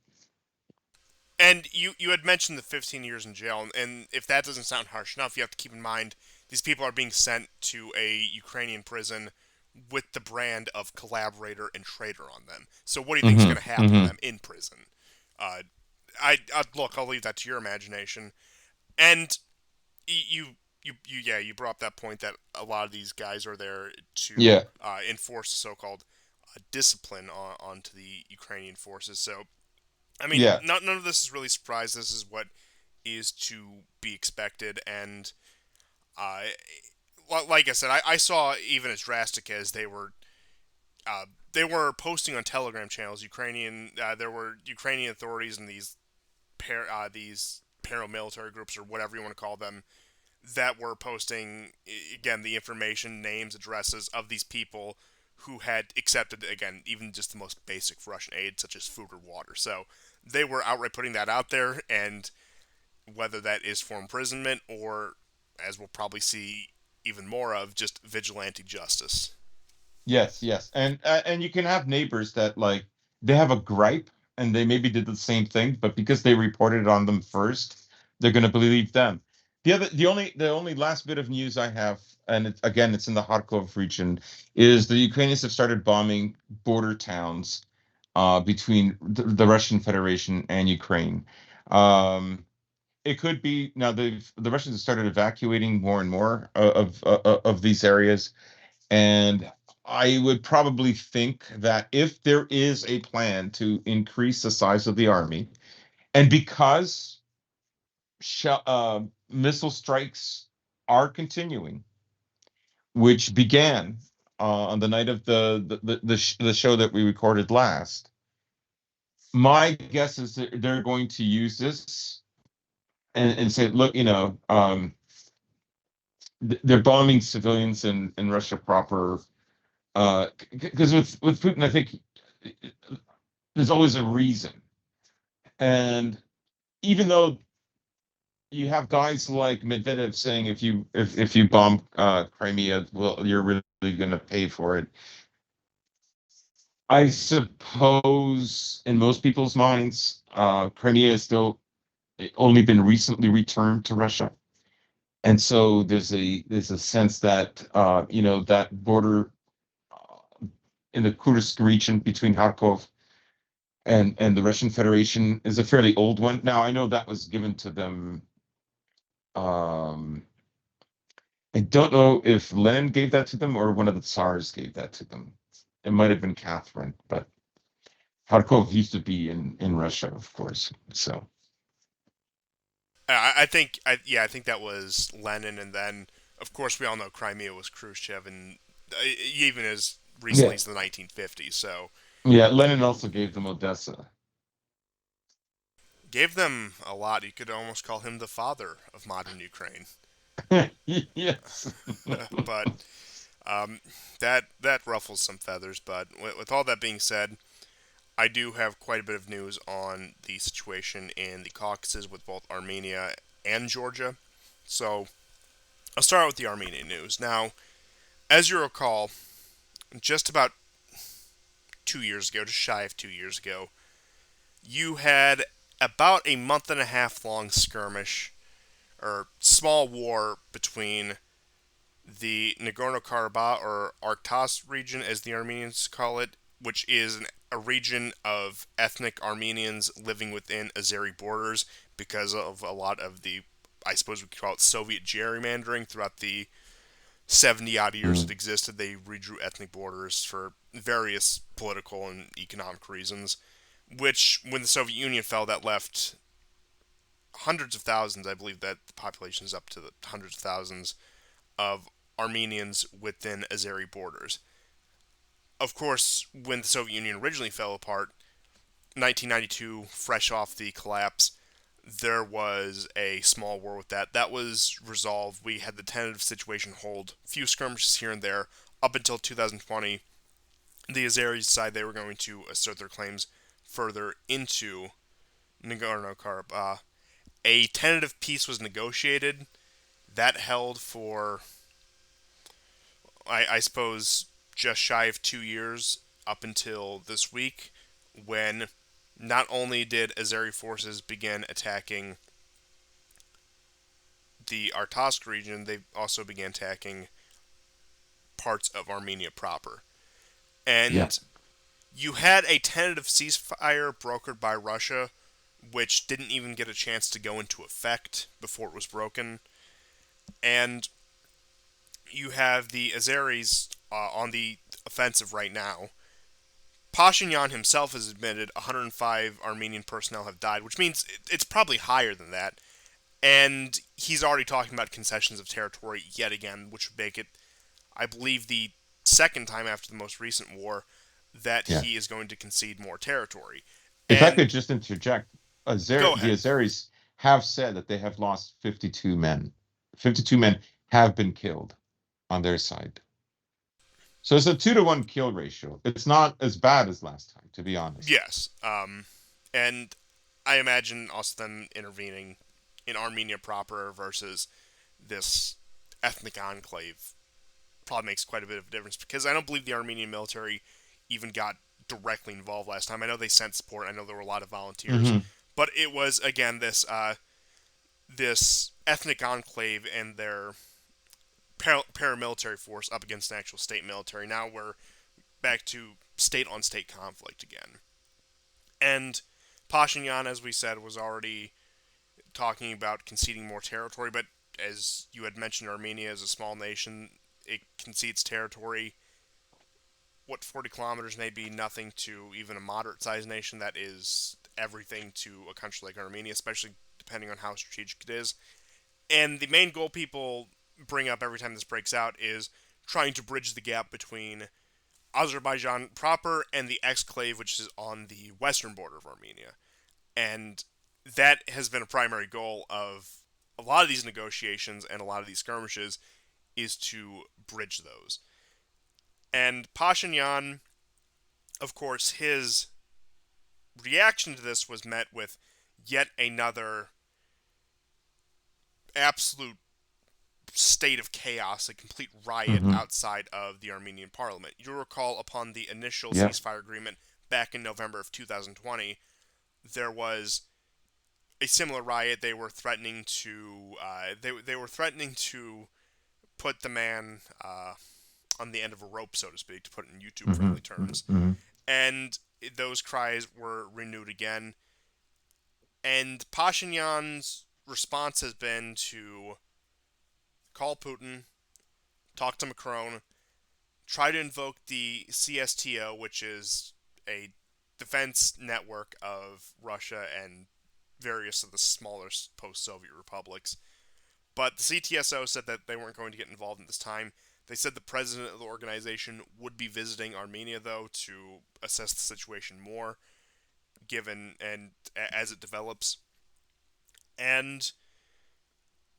And you had mentioned the 15 years in jail, and if that doesn't sound harsh enough, you have to keep in mind these people are being sent to a Ukrainian prison with the brand of collaborator and traitor on them. So what do you think is Hmm. going to happen to Hmm. them in prison? Uh, look, I'll leave that to your imagination. And you brought up that point that a lot of these guys are there to Yeah, enforce so-called discipline onto the Ukrainian forces. So I mean, yeah, none of this is really surprise. This is what is to be expected, and uh, like I said, I saw even as drastic as they were posting on Telegram channels. There were Ukrainian authorities and these paramilitary groups or whatever you want to call them that were posting again the information, names, addresses of these people who had accepted again even just the most basic Russian aid such as food or water. So they were outright putting that out there, and whether that is for imprisonment or, as we'll probably see even more of, just vigilante justice. yes, yes. And you can have neighbors that like they have a gripe and they maybe did the same thing, but because they reported on them first, they're going to believe them. The only last bit of news I have, and again, it's in the Kharkov region, is the Ukrainians have started bombing border towns between the Russian Federation and Ukraine. Um, it could be now the Russians have started evacuating more and more of these areas, and I would probably think that if there is a plan to increase the size of the army, and because missile strikes are continuing, which began on the night of the show that we recorded last, my guess is that they're going to use this and say, look, they're bombing civilians in Russia proper. Because with Putin, I think there's always a reason. And even though you have guys like Medvedev saying if you bomb Crimea, well, you're really going to pay for it. I suppose in most people's minds, Crimea has still only been recently returned to Russia, and so there's a sense that that border in the Kursk region between Kharkov and the Russian Federation is a fairly old one. Now I know that was given to them. Um, I don't know if Lenin gave that to them or one of the Tsars gave that to them. It might have been Catherine, but Kharkov used to be in Russia, of course. So I think that was Lenin, and then of course we all know Crimea was Khrushchev, and even as recently yeah, as the 1950s. So yeah. Lenin also gave them Odessa. gave them a lot. You could almost call him the father of modern Ukraine. Yes. But um, that ruffles some feathers. But with all that being said, I do have quite a bit of news on the situation in the Caucasus with both Armenia and Georgia. So I'll start out with the Armenian news. Now, as you recall, just about 2 years ago, just shy of 2 years ago, you had about a month and a half long skirmish or small war between the Nagorno-Karabakh or Artsakh region, as the Armenians call it, which is a region of ethnic Armenians living within Azeri borders because of a lot of the, I suppose we could call it Soviet gerrymandering throughout the 70 odd years it Mm. existed. They redrew ethnic borders for various political and economic reasons, which, when the Soviet Union fell, that left hundreds of thousands. I believe that the population is up to the hundreds of thousands of Armenians within Azeri borders. Of course, when the Soviet Union originally fell apart, 1992, fresh off the collapse, there was a small war with that. That was resolved. We had the tentative situation hold, a few skirmishes here and there, up until 2020. The Azeris decided they were going to assert their claims further into Nagorno-Karabakh. A tentative peace was negotiated. That held for, I suppose, just shy of 2 years up until this week, when not only did Azeri forces begin attacking the Artsakh region, they also began attacking parts of Armenia proper. Yeah. And you had a tentative ceasefire brokered by Russia, which didn't even get a chance to go into effect before it was broken. And you have the Azeris on the offensive right now. Pashinyan himself has admitted 105 Armenian personnel have died, which means it's probably higher than that. And he's already talking about concessions of territory yet again, which would make it, I believe, the second time after the most recent war that Yeah. he is going to concede more territory. If I And could just interject, go The ahead. Azeris have said that they have lost 52 men. 52 men have been killed on their side. So it's a 2-to-1 kill ratio. It's not as bad as last time, to be honest. Yes. And I imagine also them intervening in Armenia proper versus this ethnic enclave probably makes quite a bit of a difference, because I don't believe the Armenian military even got directly involved last time. I know they sent support. I know there were a lot of volunteers, Hmm. but it was again this ethnic enclave and their paramilitary force up against an actual state military. Now we're back to state on state conflict again. And Pashinyan, as we said, was already talking about conceding more territory, but as you had mentioned, Armenia is a small nation. It concedes territory. What, 40 kilometers may be nothing to even a moderate sized nation. That is everything to a country like Armenia, especially depending on how strategic it is. And the main goal people bring up every time this breaks out is trying to bridge the gap between Azerbaijan proper and the exclave, which is on the western border of Armenia. And that has been a primary goal of a lot of these negotiations and a lot of these skirmishes, is to bridge those. And Pashinyan, of course, his reaction to this was met with yet another absolute state of chaos, a complete riot Hmm. outside of the Armenian parliament. You'll recall, upon the initial Yeah. ceasefire agreement back in November of 2020, there was a similar riot. They were threatening to they were threatening to put the man on the end of a rope, so to speak, to put it in YouTube Hmm. friendly terms. Hmm. And those cries were renewed again. And Pashinyan's response has been to call Putin, talk to Macron, try to invoke the CSTO, which is a defense network of Russia and various of the smaller post-Soviet republics. But the CTSO said that they weren't going to get involved at this time. They said the president of the organization would be visiting Armenia, though, to assess the situation more, given and as it develops. And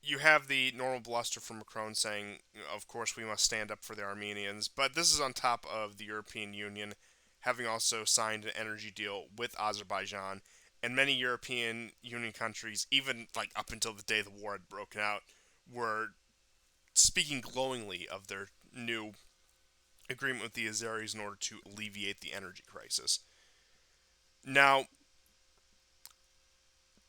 you have the normal bluster from Macron saying, of course, we must stand up for the Armenians. But this is on top of the European Union having also signed an energy deal with Azerbaijan. And many European Union countries, even like up until the day the war had broken out, were speaking glowingly of their new agreement with the Azeris in order to alleviate the energy crisis. Now,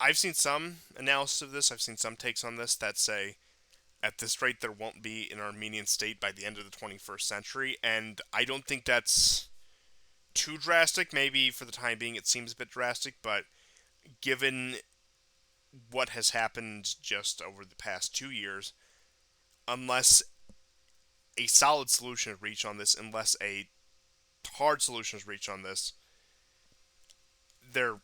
I've seen some analysis of this, I've seen some takes on this that say at this rate there won't be an Armenian state by the end of the 21st century, and I don't think that's too drastic. Maybe for the time being it seems a bit drastic, but given what has happened just over the past 2 years, unless a solid solution is reached on this, unless a hard solution is reached on this, there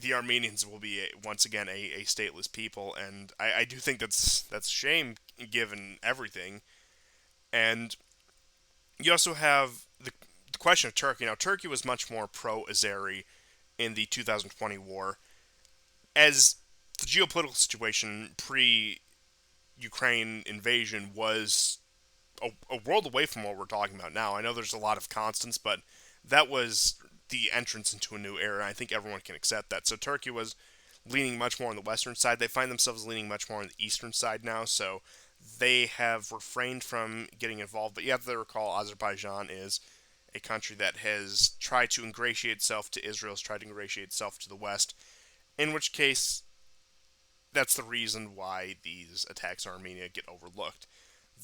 the Armenians will be once again a stateless people, and I do think that's a shame given everything. And you also have the question of Turkey. Now, Turkey was much more pro-Azeri in the 2020 war, as the geopolitical situation pre-Ukraine invasion was a world away from what we're talking about now. I know there's a lot of constants, but that was the entrance into a new era. I think everyone can accept that. So Turkey was leaning much more on the western side. They find themselves leaning much more on the eastern side now. So they have refrained from getting involved. But you have to recall Azerbaijan is a country that has tried to ingratiate itself to Israel, has tried to ingratiate itself to the West, in which case that's the reason why these attacks on Armenia get overlooked.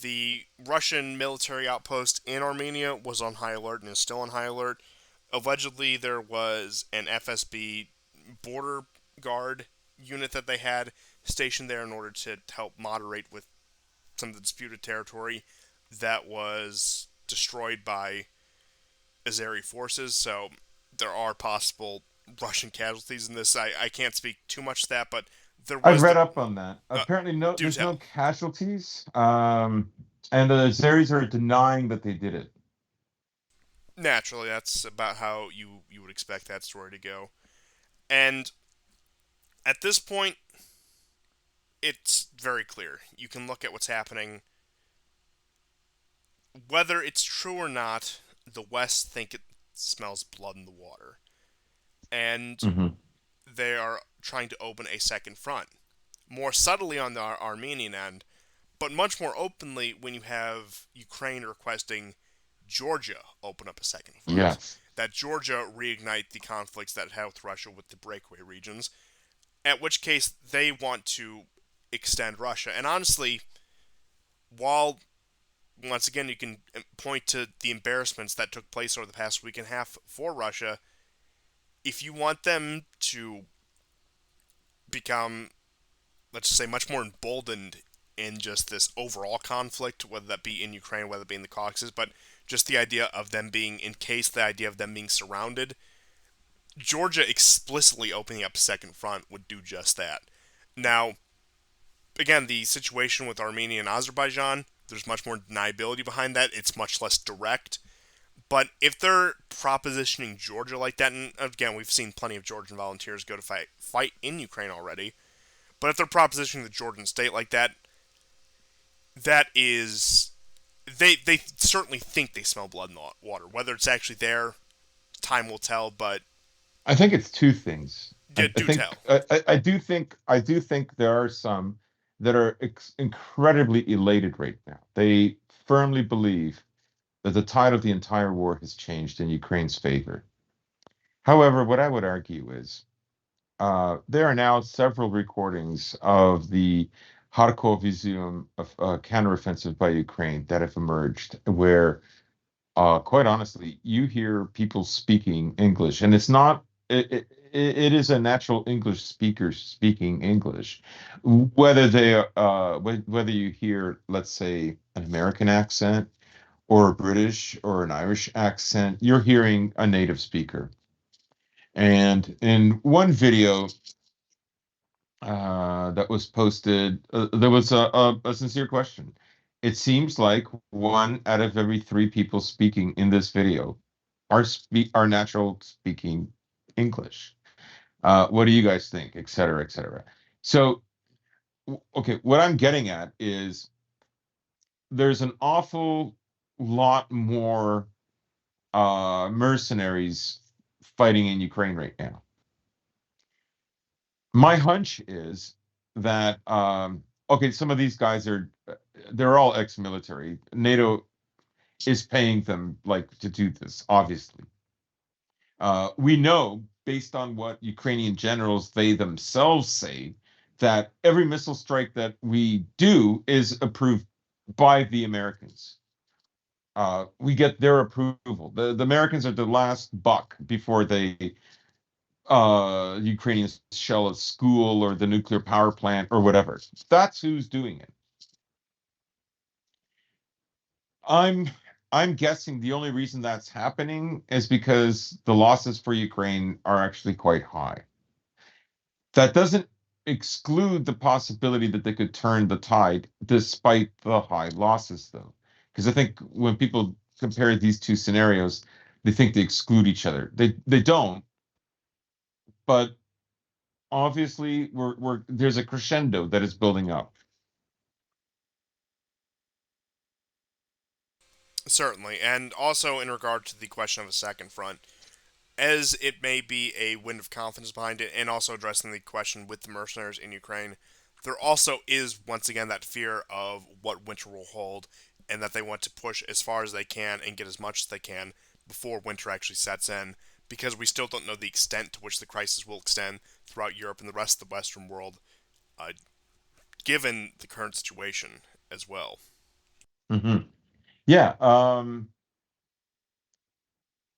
The Russian military outpost in Armenia was on high alert and is still on high alert. Allegedly, there was an FSB border guard unit that they had stationed there in order to help moderate with some of the disputed territory that was destroyed by Azeri forces. So there are possible Russian casualties in this. I can't speak too much to that, but there I've was read the up on that. Apparently, no, do there's no tell. casualties, and the Azeris are denying that they did it. Naturally, that's about how you would expect that story to go. And at this point, it's very clear. You can look at what's happening. Whether it's true or not, the West think it smells blood in the water. And Hmm. they are trying to open a second front. More subtly on the Armenian end, but much more openly when you have Ukraine requesting Georgia open up a second front. Yes. That Georgia reignite the conflicts that it had with Russia with the breakaway regions, at which case they want to extend Russia. And honestly, while once again you can point to the embarrassments that took place over the past week and a half for Russia, if you want them to become, let's just say, much more emboldened in just this overall conflict, whether that be in Ukraine, whether it be in the Caucasus, but just the idea of them being encased, the idea of them being surrounded, Georgia explicitly opening up a second front would do just that. Now, again, the situation with Armenia and Azerbaijan, there's much more deniability behind that. It's much less direct. But if they're propositioning Georgia like that, and again, we've seen plenty of Georgian volunteers go to fight in Ukraine already, but if they're propositioning the Georgian state like that, that is, they certainly think they smell blood in the water. Whether it's actually there, time will tell. But I think it's two things. yeah, I do think tell. I do think there are some that are incredibly elated right now. They firmly believe that the tide of the entire war has changed in Ukraine's favor. However, what I would argue is there are now several recordings of the Kharkovizium of counteroffensive by Ukraine that have emerged, where, quite honestly, you hear people speaking English, and it's not. it is a natural English speaker speaking English. Whether whether you hear, let's say, an American accent or a British or an Irish accent, you're hearing a native speaker. And in one video that was posted, there was a sincere question. It seems like one out of every three people speaking in this video are natural speaking English. What do you guys think, et cetera, et cetera? So, okay, what I'm getting at is there's an awful lot more mercenaries fighting in Ukraine right now. My hunch is that okay, some of these guys they're all ex-military. NATO is paying them like to do this, obviously. We know, based on what Ukrainian generals they themselves say, that every missile strike that we do is approved by the Americans. We get their approval. The Americans are the last buck before they Ukrainians shell a school or the nuclear power plant or whatever. That's who's doing it. I'm I'm guessing the only reason that's happening is because the losses for Ukraine are actually quite high. That doesn't exclude the possibility that they could turn the tide despite the high losses, though. Because I think when people compare these two scenarios, they think they exclude each other. They don't, but obviously we're there's a crescendo that is building up. Certainly, and also in regard to the question of a second front, as it may be a wind of confidence behind it, and also addressing the question with the mercenaries in Ukraine, there also is once again that fear of what winter will hold, and that they want to push as far as they can and get as much as they can before winter actually sets in, because we still don't know the extent to which the crisis will extend throughout Europe and the rest of the Western world, uh, given the current situation as well. Hmm. Yeah.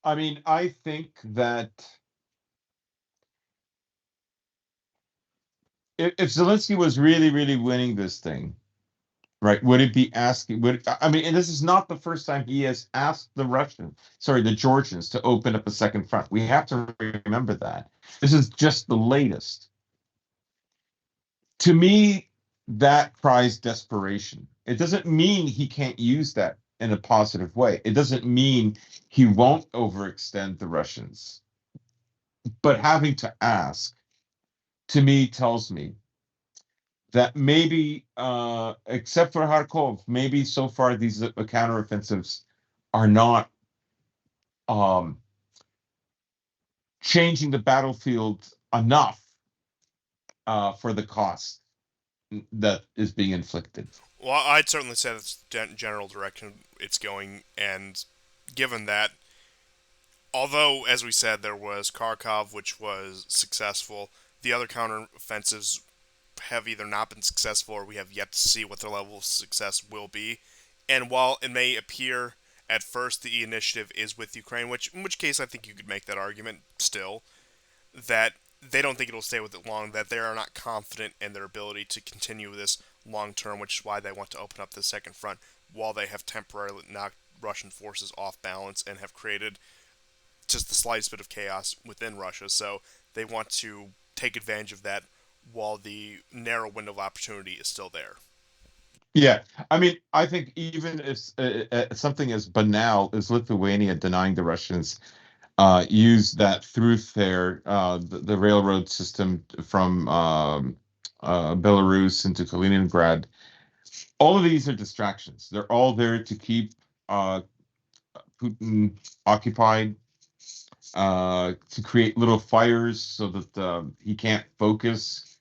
I mean, I think that if Zelensky was really, really winning this thing, right, would it be asking, I mean, and this is not the first time he has asked the Georgians to open up a second front. We have to remember that. This is just the latest. To me, that cries desperation. It doesn't mean he can't use that in a positive way. It doesn't mean he won't overextend the Russians. But having to ask, to me, tells me that maybe, except for Kharkov, maybe so far these counteroffensives are not um, changing the battlefield enough for the cost that is being inflicted. Well, I'd certainly say that's the general direction it's going, and given that, although, as we said, there was Kharkov, which was successful, the other counteroffensives have either not been successful or we have yet to see what their level of success will be. And while it may appear at first the initiative is with Ukraine, in which case I think you could make that argument still, that they don't think it'll stay with it long, that they are not confident in their ability to continue this long term, which is why they want to open up the second front while they have temporarily knocked Russian forces off balance and have created just the slightest bit of chaos within Russia. So they want to take advantage of that while the narrow window of opportunity is still there. Yeah, I mean, I think even if something as banal as Lithuania denying the Russians use that thoroughfare, the railroad system from Belarus into Kaliningrad. All of these are distractions. They're all there to keep uh, Putin occupied, to create little fires so that he can't focus.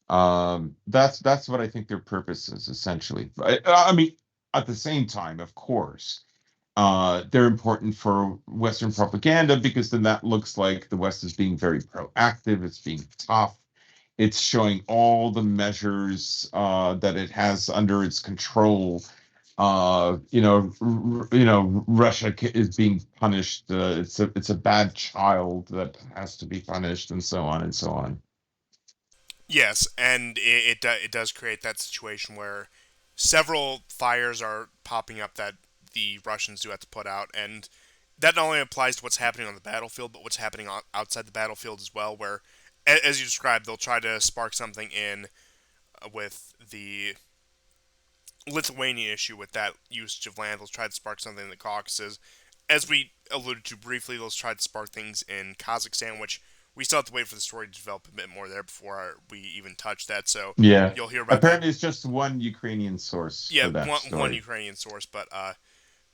That's what I think their purpose is essentially. I mean, at the same time, of course, they're important for Western propaganda because then that looks like the West is being very proactive, it's being tough, it's showing all the measures that it has under its control Russia is being punished. It's a bad child that has to be punished, and so on and so on. Yes, and it does create that situation where several fires are popping up that the Russians do have to put out, and that not only applies to what's happening on the battlefield, but what's happening outside the battlefield as well. Where, as you described, they'll try to spark something in with the Lithuania issue with that usage of land. They'll try to spark something in the Caucasus. As we alluded to briefly, they'll try to spark things in Kazakhstan, which we still have to wait for the story to develop a bit more there before we even touch that. So Yeah. you'll hear about that. Apparently, it's just one Ukrainian source Yeah, for that one story. Ukrainian source, but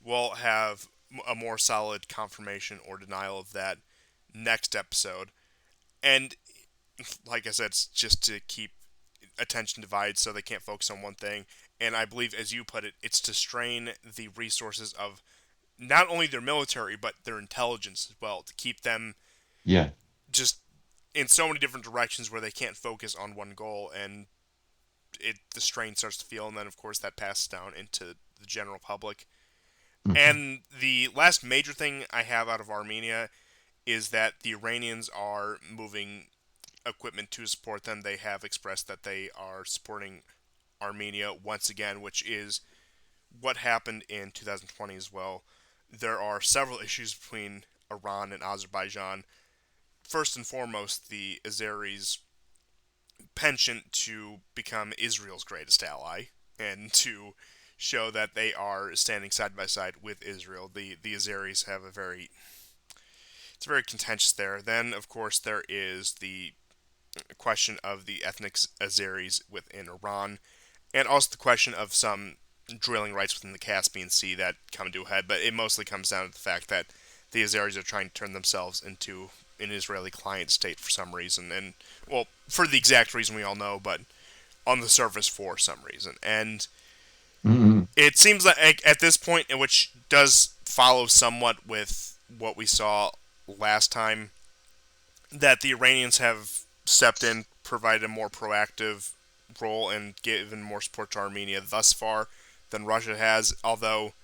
we'll have a more solid confirmation or denial of that next episode. And like I said, it's just to keep attention divided so they can't focus on one thing. And I believe, as you put it, it's to strain the resources of not only their military but their intelligence as well, to keep them Yeah. just in so many different directions where they can't focus on one goal, and the strain starts to feel, and then of course that passes down into the general public. Hmm. And the last major thing I have out of Armenia is that the Iranians are moving equipment to support them. They have expressed that they are supporting Armenia once again, which is what happened in 2020 as well. There are several issues between Iran and Azerbaijan. First and foremost, the Azeris' penchant to become Israel's greatest ally and to show that they are standing side by side with Israel. The Azeris have a very it's very contentious there. Then of course there is the question of the ethnic Azeris within Iran, and also the question of some drilling rights within the Caspian Sea that come to a head. But it mostly comes down to the fact that the Azeris are trying to turn themselves into an Israeli client state for some reason, and well, for the exact reason we all know, but on the surface for some reason. And Hmm. it seems like at this point, which does follow somewhat with what we saw last time, that the Iranians have stepped in, provided a more proactive role, and given more support to Armenia thus far than Russia has. Although,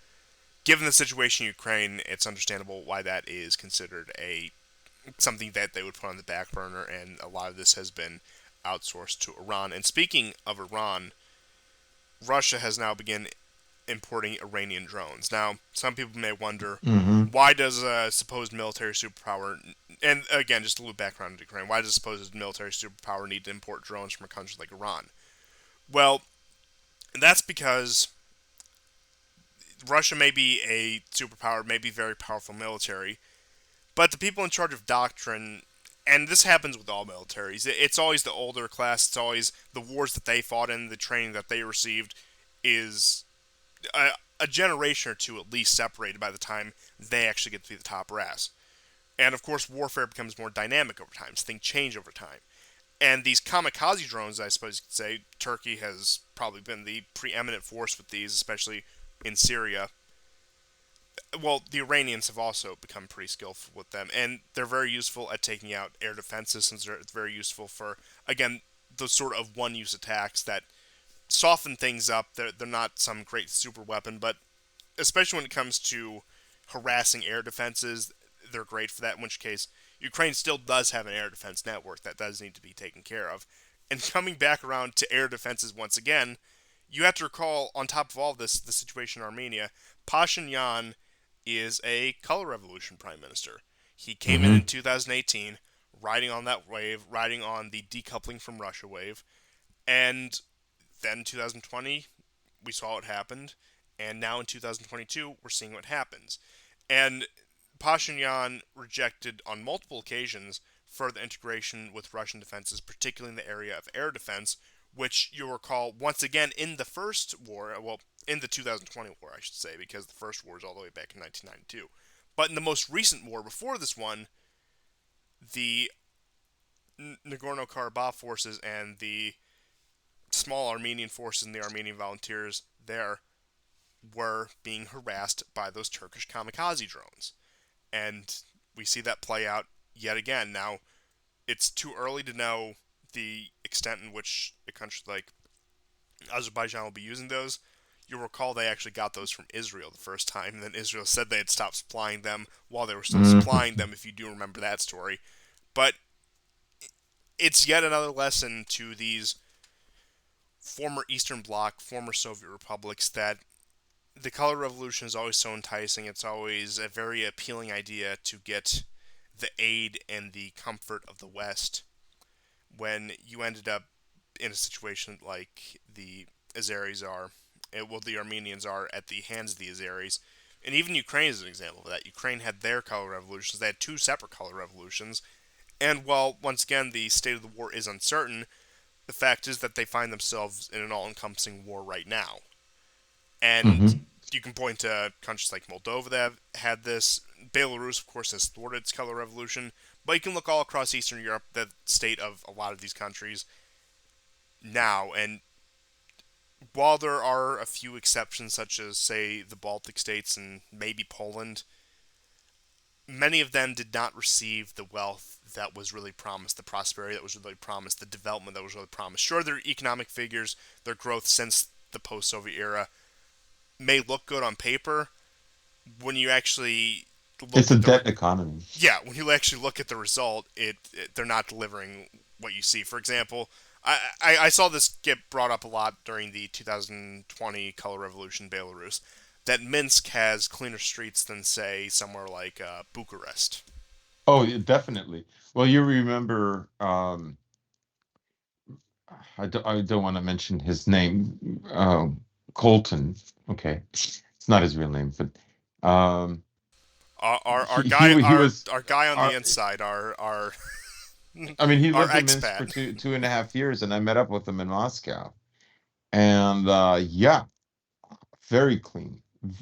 given the situation in Ukraine, it's understandable why that is considered a something that they would put on the back burner, and a lot of this has been outsourced to Iran. And speaking of Iran, Russia has now begun importing Iranian drones. Now, some people may wonder, Hmm. why does a supposed military superpower, and again, just a little background on Ukraine, why does a supposed military superpower need to import drones from a country like Iran? Well, that's because Russia may be a superpower, may be very powerful military, but the people in charge of doctrine, and this happens with all militaries, it's always the older class, it's always the wars that they fought in, the training that they received is a generation or two at least separated by the time they actually get to be the top brass. And of course, warfare becomes more dynamic over time, so things change over time. And these kamikaze drones, I suppose you could say, Turkey has probably been the preeminent force with these, especially in Syria. Well, the Iranians have also become pretty skillful with them, and they're very useful at taking out air defense systems. They're very useful for, again, those sort of one-use attacks that soften things up. They're not some great super weapon, but especially when it comes to harassing air defenses, they're great for that. In which case, Ukraine still does have an air defense network that does need to be taken care of. And coming back around to air defenses once again, you have to recall, on top of all this, the situation in Armenia, Pashinyan is a color revolution prime minister. He came in Hmm. 2018, riding on that wave, riding on the decoupling from Russia wave, and then in 2020, we saw what happened, and now in 2022, we're seeing what happens. And Pashinyan rejected on multiple occasions further integration with Russian defenses, particularly in the area of air defense, which you'll recall once again in the first war, well, in the 2020 war, I should say, because the first war is all the way back in 1992. But in the most recent war before this one, the Nagorno Karabakh forces and the small Armenian forces and the Armenian volunteers there were being harassed by those Turkish kamikaze drones. And we see that play out yet again. Now, it's too early to know the extent in which a country like Azerbaijan will be using those. You'll recall they actually got those from Israel the first time, and then Israel said they had stopped supplying them while they were still supplying Mhm. them, if you do remember that story. But it's yet another lesson to these former Eastern Bloc, former Soviet republics, that the color revolution is always so enticing. It's always a very appealing idea to get the aid and the comfort of the West when you ended up in a situation like the Azeris are, well, the Armenians are at the hands of the Azeris. And even Ukraine is an example of that. Ukraine had their color revolutions. They had two separate color revolutions. And while, once again, the state of the war is uncertain, the fact is that they find themselves in an all encompassing war right now. And Mhm. you can point to countries like Moldova that have had this. Belarus, of course, has thwarted its color revolution. But you can look all across Eastern Europe, the state of a lot of these countries now. And while there are a few exceptions, such as, say, the Baltic states and maybe Poland, many of them did not receive the wealth that was really promised, the prosperity that was really promised, the development that was really promised. Sure, their economic figures, their growth since the post Soviet era may look good on paper. When you actually It's look a at debt economy. when you actually look at the result, they're not delivering what you see. For example, I saw this get brought up a lot during the 2020 color revolution in Belarus, that Minsk has cleaner streets than, say, somewhere like Bucharest. Oh, yeah, definitely. Well, you remember, I don't want to mention his name, Colton. Okay, it's not his real name, but Our he guy he was. our guy on the Our, inside, our I mean, he our lived in Minsk for expat. two and a half years, and I met up with him in Moscow. And yeah, very clean,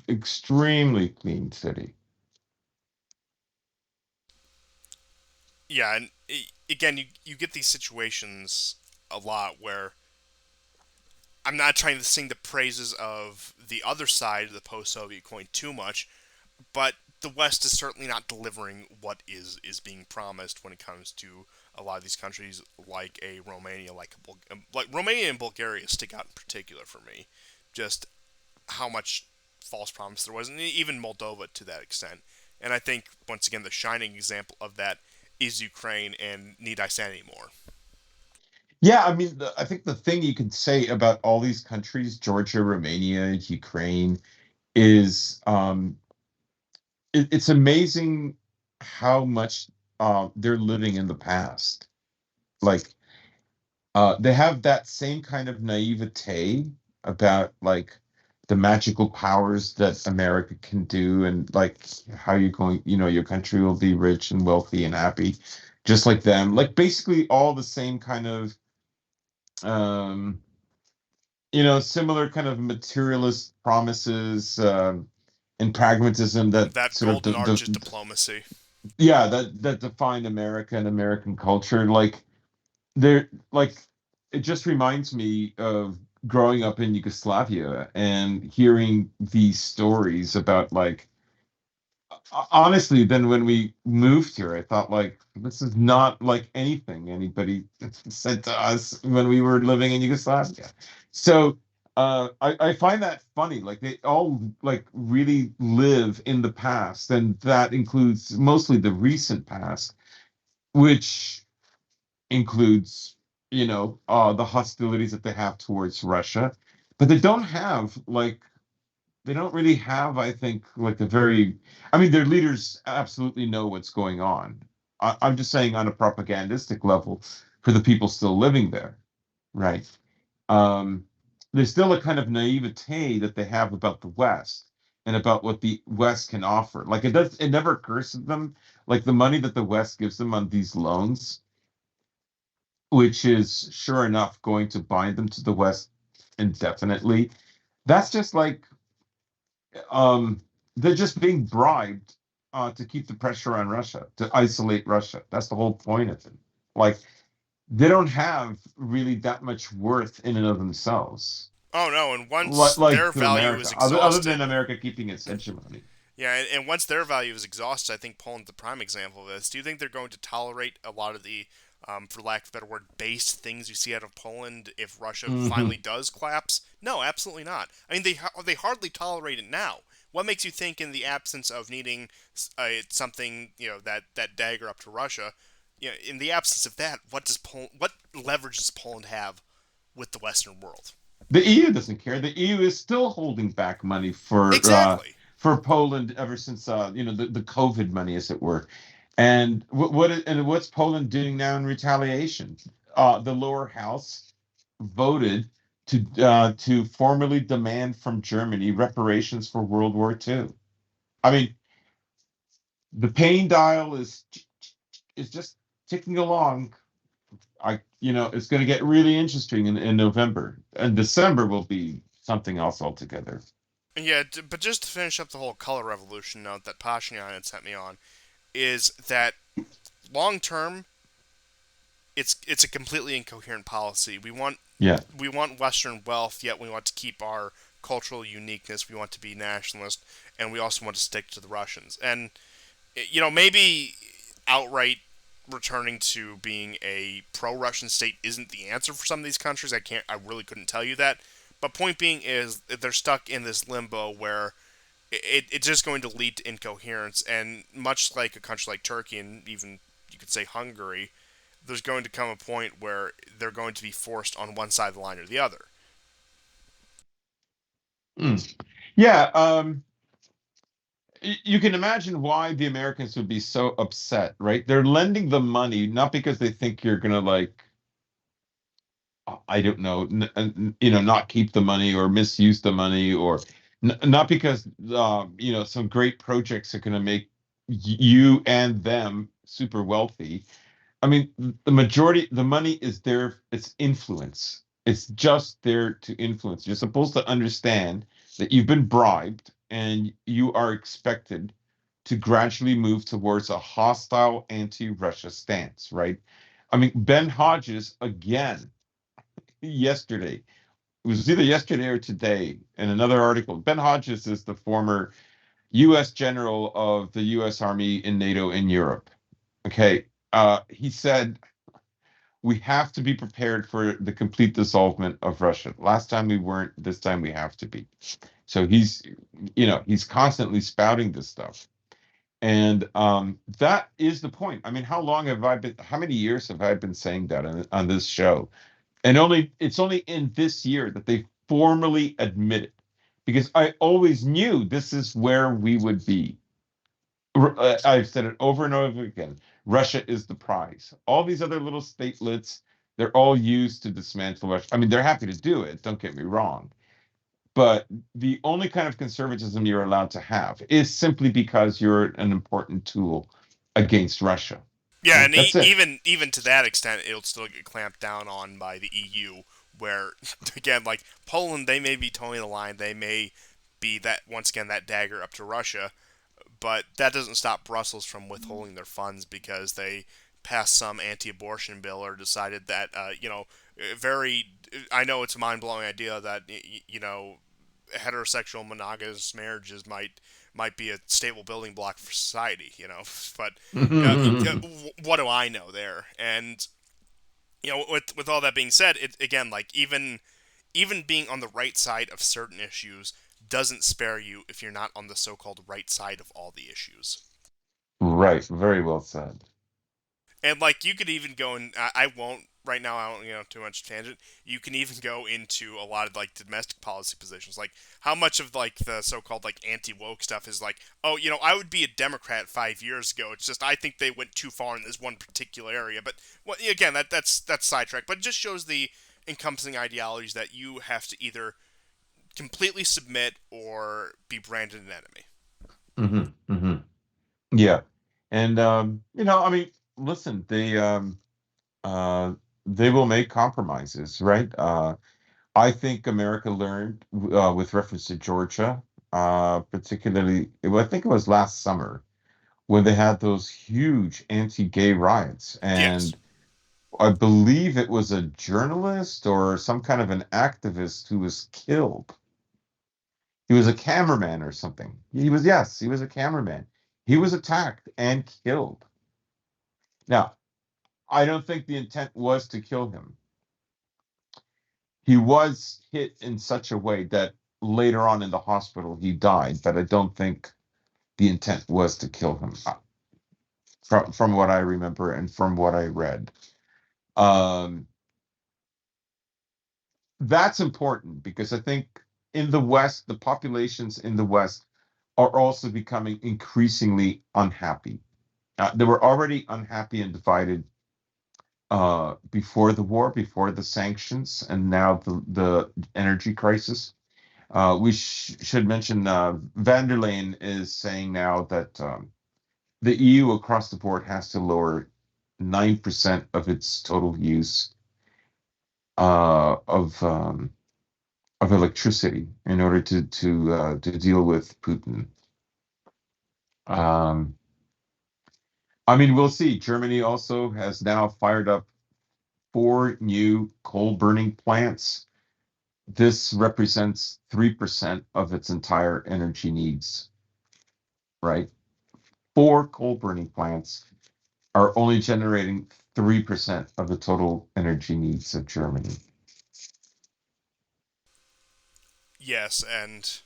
extremely clean city. Yeah, and again, you get these situations a lot where I'm not trying to sing the praises of the other side of the post-Soviet coin too much, but the West is certainly not delivering what is being promised when it comes to a lot of these countries, like a Romania, like Romania and Bulgaria stick out in particular for me. Just how much false promise there was, and even Moldova to that extent. And I think once again the shining example of that is Ukraine, and need I say any more? Yeah, I mean, I think the thing you could say about all these countries, Georgia, Romania, Ukraine, is it's amazing how much they're living in the past. Like, they have that same kind of naivete about like the magical powers that America can do, and like how you're going, your country will be rich and wealthy and happy, just like them. Like basically all the same kind of um, similar kind of materialist promises, and pragmatism that That sort of golden arch is diplomacy. yeah, that define America and American culture. Like they're like it just reminds me of growing up in Yugoslavia and hearing these stories about like honestly, then when we moved here, I thought like this is not like anything anybody said to us when we were living in Yugoslavia. So I find that funny. Like they all like really live in the past, and that includes mostly the recent past, which includes, the hostilities that they have towards Russia, but they don't really have, I think, like a very, I mean, their leaders absolutely know what's going on. I'm just saying on a propagandistic level for the people still living there, right? Um, there's still a kind of naivete that they have about the West and about what the West can offer. Like it never occurs to them, like the money that the West gives them on these loans, which is sure enough going to bind them to the West indefinitely. That's just like um, they're just being bribed to keep the pressure on Russia, to isolate Russia. That's the whole point of it. Like they don't have really that much worth in and of themselves, Oh no, and like, once like their to value is America, other than exhausted, America keeping its hegemony. yeah, once their value is exhausted, I think Poland's the prime example of this. Do you think they're going to tolerate a lot of the for lack of a better word, base things you see out of Poland if Russia finally Hmm. does collapse? No, absolutely not. I mean, they hardly tolerate it now. What makes you think, in the absence of needing something, that dagger up to Russia, in the absence of that, what leverage does Poland have with the Western world? The EU doesn't care. The EU is still holding back money Exactly. for Poland ever since the COVID money, as it were. And what's Poland doing now in retaliation? The lower house voted to formally demand from Germany reparations for World War II. I mean, the pain dial is just ticking along. It's going to get really interesting in November, and December will be something else altogether. Yeah, but just to finish up the whole color revolution note that Pashinyan had sent me on, is that long term, it's a completely incoherent policy. Yeah. We want Western wealth, yet we want to keep our cultural uniqueness. We want to be nationalist, and we also want to stick to the Russians. And maybe outright returning to being a pro-Russian state isn't the answer for some of these countries. I really couldn't tell you that. But point being is that they're stuck in this limbo where it's just going to lead to incoherence. And much like a country like Turkey, and even you could say Hungary, there's going to come a point where they're going to be forced on one side of the line or the other. Mm. Yeah. You can imagine why the Americans would be so upset, right? They're lending the money not because they think you're gonna like, I don't know, not keep the money or misuse the money, or not because some great projects are gonna make you and them super wealthy. I mean, the money is there, it's influence. It's just there to influence. You're supposed to understand that you've been bribed and you are expected to gradually move towards a hostile anti-Russia stance, right? I mean, Ben Hodges, again, yesterday, it was either yesterday or today, in another article. Ben Hodges is the former U.S. general of the U.S. Army in NATO in Europe. Okay. He said we have to be prepared for the complete dissolvement of Russia. Last time we weren't, this time we have to be. So he's constantly spouting this stuff. And that is the point. I mean, how many years have I been saying that on this show? And it's only in this year that they formally admit it, because I always knew this is where we would be. I've said it over and over again. Russia is the prize. All these other little statelets, they're all used to dismantle Russia. I mean, they're happy to do it, don't get me wrong. But the only kind of conservatism you're allowed to have is simply because you're an important tool against Russia. Yeah, Okay, and that's it. even to that extent, it'll still get clamped down on by the EU. Where again, like Poland, they may be towing the line. They may be that once again that dagger up to Russia, but that doesn't stop Brussels from withholding their funds because they passed some anti-abortion bill or decided that very. I know it's a mind-blowing idea that heterosexual monogamous marriages might be a stable building block for society, but what do I know there? And with all that being said, it again, like even being on the right side of certain issues doesn't spare you if you're not on the so-called right side of all the issues. Right, very well said. And like you could even go and I won't right now. I don't too much tangent. You can even go into a lot of like domestic policy positions, like how much of like the so-called like anti-woke stuff is like, oh, I would be a Democrat 5 years ago. It's just I think they went too far in this one particular area. But again, that's sidetracked. But it just shows the encompassing ideologies that you have to either completely submit or be branded an enemy. Hmm. Hmm. Yeah. And I mean, listen, uh they will make compromises, right? I think America learned with reference to Georgia, particularly, I think it was last summer when they had those huge anti-gay riots. Yes. And I believe it was a journalist or some kind of an activist who was killed. He was a cameraman or something. Yes, he was a cameraman. He was attacked and killed. Now, I don't think the intent was to kill him. He was hit in such a way that later on in the hospital he died, but I don't think the intent was to kill him, from what I remember and from what I read. Um, that's important because I think in the West, the populations in the West are also becoming increasingly unhappy. They were already unhappy and divided before the war, before the sanctions, and now the energy crisis. We should mention van der Leyen is saying now that the EU across the board has to lower 9% of its total use of electricity in order to deal with Putin. Um, I mean, we'll see. Germany also has now fired up four new coal burning plants. This represents 3% of its entire energy needs, right? Four coal burning plants are only generating 3% of the total energy needs of Germany. Yes, and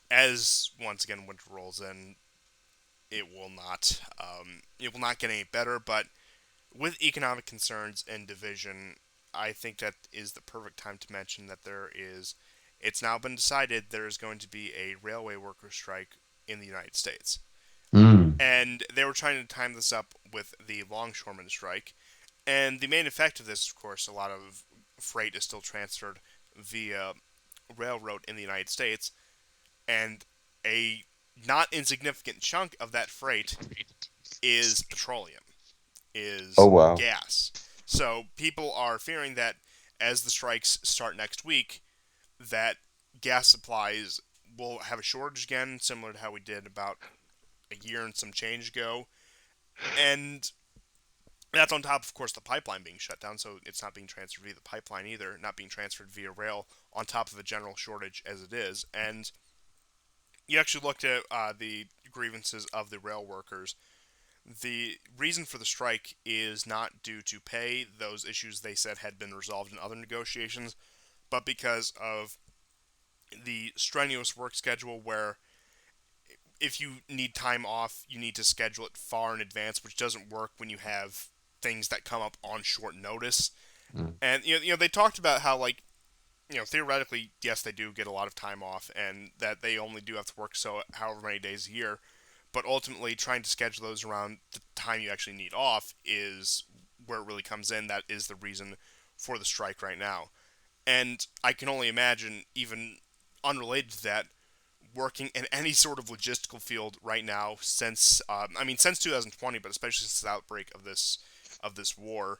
as once again winter rolls in, it will not get any better. But with economic concerns and division, I think that is the perfect time to mention that it's now been decided there is going to be a railway worker strike in the United States. Mm. And they were trying to time this up with the longshoreman strike. And the main effect of this, of course, a lot of freight is still transferred via railroad in the United States, and a not insignificant chunk of that freight is petroleum, Oh is wow. gas. So people are fearing that as the strikes start next week, that gas supplies will have a shortage again, similar to how we did about a year and some change ago. And that's on top, of course, the pipeline being shut down, so it's not being transferred via the pipeline either, not being transferred via rail, on top of a general shortage as it is. And you actually looked at the grievances of the rail workers. The reason for the strike is not due to pay; those issues they said had been resolved in other negotiations, but because of the strenuous work schedule where if you need time off, you need to schedule it far in advance, which doesn't work when you have things that come up on short notice. Mm. And they talked about how like theoretically, yes, they do get a lot of time off, and that they only do have to work so however many days a year. But ultimately, trying to schedule those around the time you actually need off is where it really comes in. That is the reason for the strike right now. And I can only imagine, even unrelated to that, working in any sort of logistical field right now since since 2020, but especially since the outbreak of this war,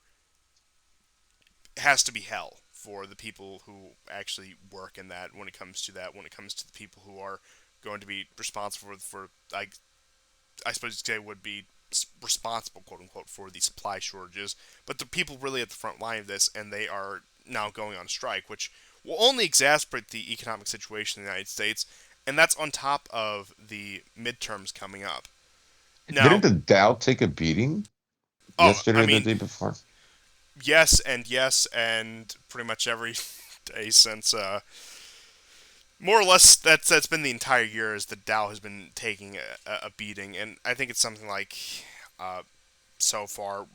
has to be hell for the people who actually work in that. When it comes to that, when it comes to the people who are going to be responsible for like I suppose you'd say would be responsible, quote unquote, for the supply shortages, but the people really at the front line of this, and they are now going on strike, which will only exacerbate the economic situation in the United States, and that's on top of the midterms coming up. Didn't Now, the Dow take a beating yesterday I or the mean, day before? yes, and pretty much every day since, more or less, that's been the entire year as the Dow has been taking a beating, and I think it's something like uh, so far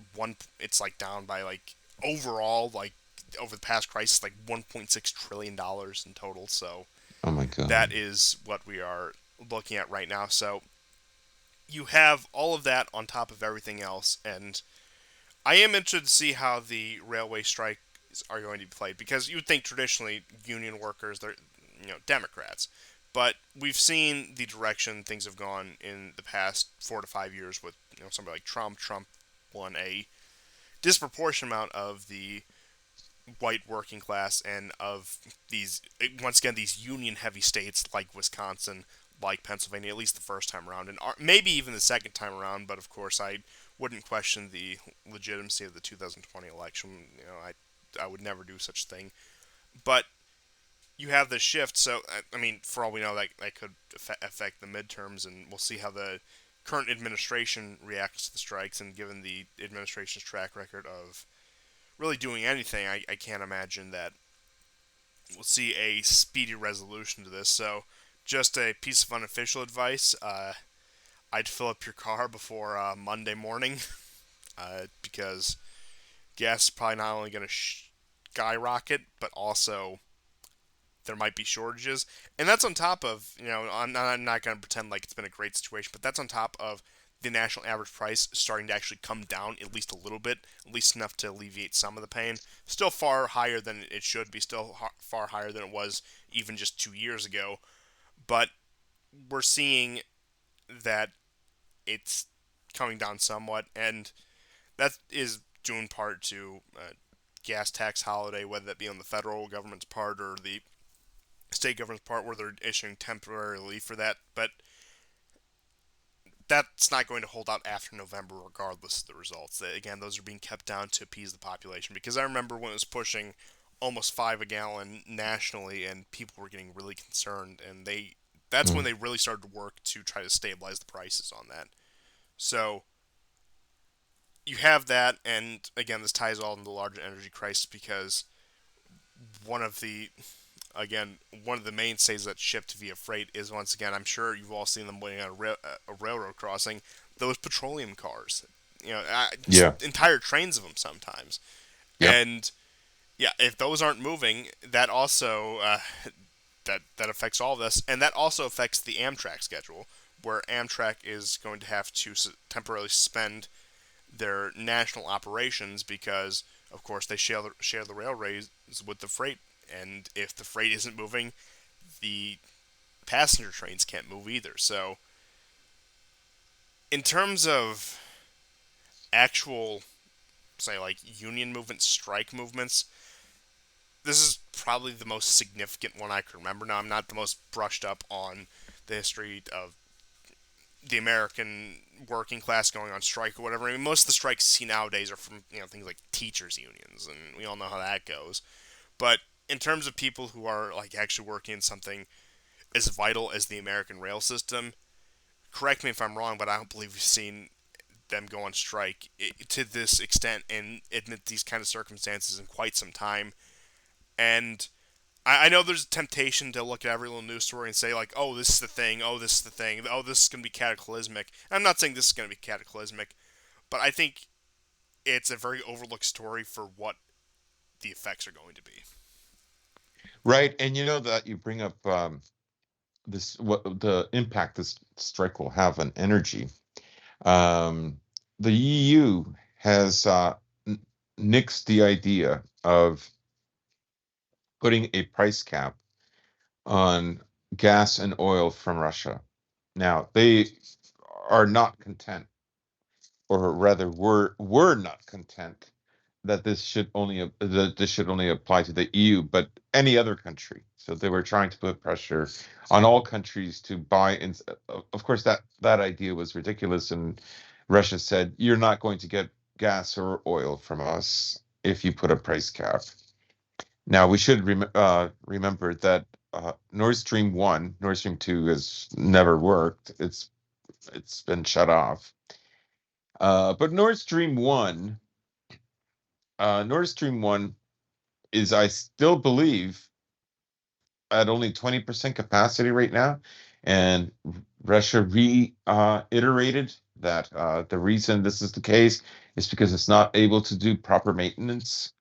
it's like down by like overall like over the past crisis like 1.6 trillion dollars in total. So Oh my God. that is what we are looking at right now. So you have all of that on top of everything else, and I am interested to see how the railway strikes are going to be played because you would think traditionally union workers they're Democrats, but we've seen the direction things have gone in the past 4 to 5 years with somebody like Trump. Trump won a disproportionate amount of the white working class and of these once again these union heavy states like Wisconsin, like Pennsylvania, at least the first time around, and maybe even the second time around. But of course, I wouldn't question the legitimacy of the 2020 election. I would never do such a thing. But you have this shift, so I mean, for all we know, that could affect the midterms, and we'll see how the current administration reacts to the strikes, and given the administration's track record of really doing anything, I can't imagine that we'll see a speedy resolution to this. So, just a piece of unofficial advice: I'd fill up your car before Monday morning, because gas is probably not only going to skyrocket, but also there might be shortages, and that's on top of, I'm not going to pretend like it's been a great situation, but that's on top of the national average price starting to actually come down at least a little bit, at least enough to alleviate some of the pain. Still far higher than it should be, still far higher than it was even just 2 years ago, but we're seeing that it's coming down somewhat, and that is due in part to gas tax holiday, whether that be on the federal government's part or the state government's part, where they're issuing temporary relief for that. But that's not going to hold out after November, regardless of the results. Again, those are being kept down to appease the population. Because I remember when it was pushing almost 5 a gallon nationally, and people were getting really concerned, and that's when Mm. they really started to work to try to stabilize the prices on that. So you have that, and again, this ties all into the larger energy crisis, because one of the again, one of the mainstays that shipped via freight is, once again, I'm sure you've all seen them waiting on a railroad crossing, those petroleum cars. Yeah. Entire trains of them sometimes. Yep. And yeah, if those aren't moving, that also that affects all of this, and that also affects the Amtrak schedule, where Amtrak is going to have to temporarily suspend their national operations because, of course, they share the railways with the freight, and if the freight isn't moving, the passenger trains can't move either. So, in terms of actual, say, like union movements, strike movements, this is probably the most significant one I can remember. Now, I'm not the most brushed up on the history of the American working class going on strike or whatever. I mean, most of the strikes you see nowadays are from things like teachers unions, and we all know how that goes. But in terms of people who are like actually working in something as vital as the American rail system, correct me if I'm wrong, but I don't believe we've seen them go on strike to this extent and in these kind of circumstances in quite some time. And I know there's a temptation to look at every little news story and say, like, oh, this is the thing, oh, this is the thing, oh, this is going to be cataclysmic. And I'm not saying this is going to be cataclysmic, but I think it's a very overlooked story for what the effects are going to be. Right. And you know that you bring up this what the impact this strike will have on energy. Um, the EU has nixed the idea of putting a price cap on gas and oil from Russia. Now, they are not content, or rather were not content that this should only apply to the EU, but any other country. So they were trying to put pressure on all countries to buy in. Of course, that idea was ridiculous, and Russia said, "You're not going to get gas or oil from us if you put a price cap." Now we should remember that Nord Stream 1, Nord Stream 2 has never worked. It's been shut off. But Nord Stream 1 is, I still believe, at only 20% capacity right now. And Russia reiterated that the reason this is the case is because it's not able to do proper maintenance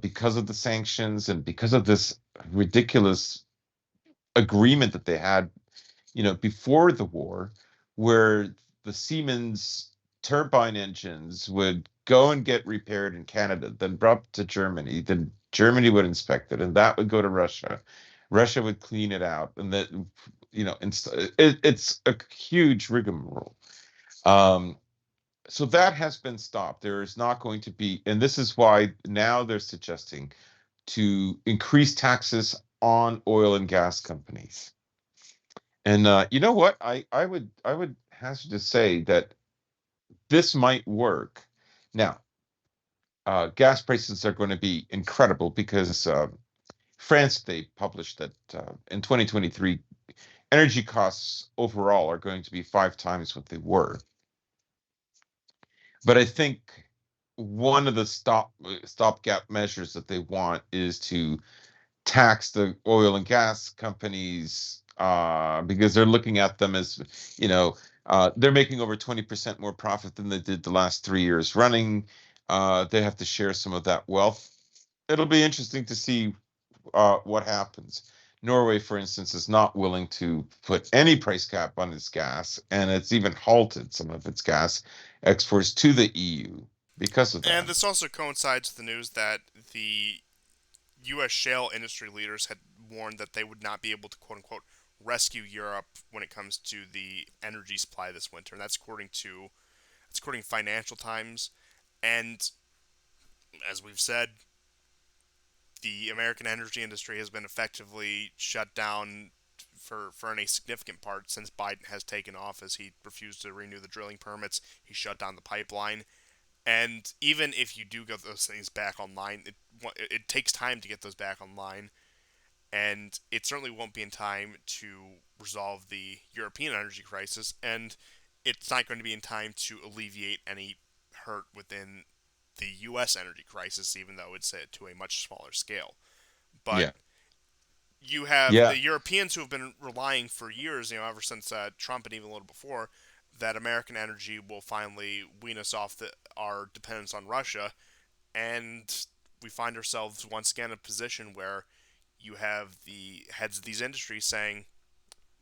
because of the sanctions and because of this ridiculous agreement that they had, before the war, where the Siemens turbine engines would go and get repaired in Canada, then brought to Germany, then Germany would inspect it, and that would go to Russia. Russia would clean it out, and that, it's a huge rigmarole. Um, so that has been stopped. There is not going to be, and this is why now they're suggesting to increase taxes on oil and gas companies. And you know what? I would hazard to say that this might work. Now, gas prices are going to be incredible because France, they published that in 2023, energy costs overall are going to be 5 times what they were. But I think one of the stopgap measures that they want is to tax the oil and gas companies, because they're looking at them as, they're making over 20% more profit than they did the last 3 years running. They have to share some of that wealth. It'll be interesting to see what happens. Norway, for instance, is not willing to put any price cap on its gas, and it's even halted some of its gas exports to the EU because of And that. this also coincides with the news that the U.S. shale industry leaders had warned that they would not be able to quote unquote rescue Europe when it comes to the energy supply this winter, and that's according to Financial Times. And as we've said, the American energy industry has been effectively shut down for any significant part since Biden has taken office. He refused to renew the drilling permits. He shut down the pipeline. And even if you do get those things back online, it takes time to get those back online. And it certainly won't be in time to resolve the European energy crisis. And it's not going to be in time to alleviate any hurt within the U.S. energy crisis, even though it's to a much smaller scale. But Yeah. you have Yeah. the Europeans who have been relying for years, ever since Trump and even a little before, that American energy will finally wean us off our dependence on Russia, and we find ourselves once again in a position where you have the heads of these industries saying,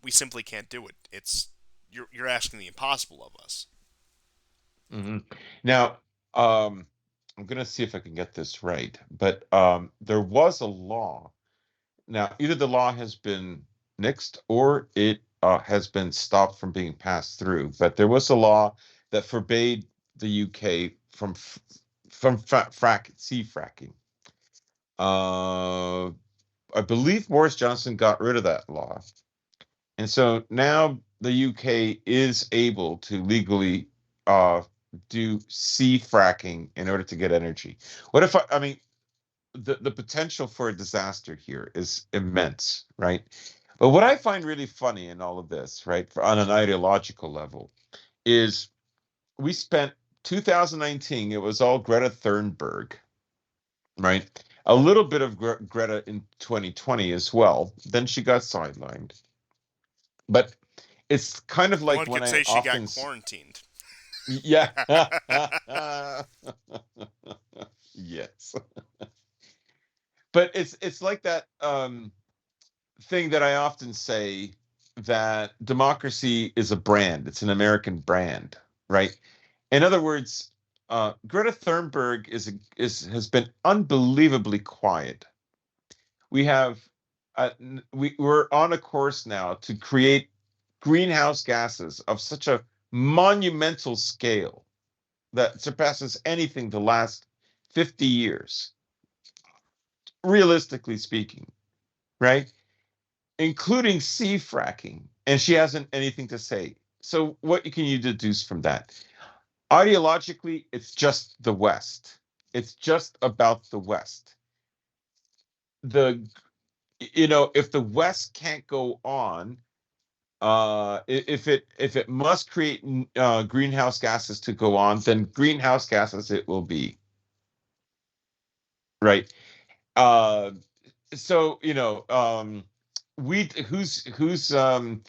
"We simply can't do it. You're asking the impossible of us." Hmm. Now, I'm going to see if I can get this right, but there was a law. Now, either the law has been nixed or it has been stopped from being passed through, but there was a law that forbade the UK from sea fracking. Uh, I believe Boris Johnson got rid of that law. And so now the UK is able to legally uh, do sea fracking in order to get energy. What if I mean, the potential for a disaster here is immense, right? But what I find really funny in all of this, right, on an ideological level, is we spent 2019, it was all Greta Thunberg, right? A little bit of Greta in 2020 as well. Then she got sidelined. But it's kind of like One when could I say she got often, quarantined. yeah, yes. But it's like that thing that I often say that democracy is a brand. It's an American brand, right? In other words, Greta Thunberg has been unbelievably quiet. We have we're on a course now to create greenhouse gases of such a monumental scale that surpasses anything the last 50 years, realistically speaking, right? Including sea fracking. And she hasn't anything to say. So, what can you deduce from that? Ideologically, it's just the West. It's just about the West. The if the West can't go on, if it must create greenhouse gases to go on, then greenhouse gases it will be, right? Uh, so we who's Venderlane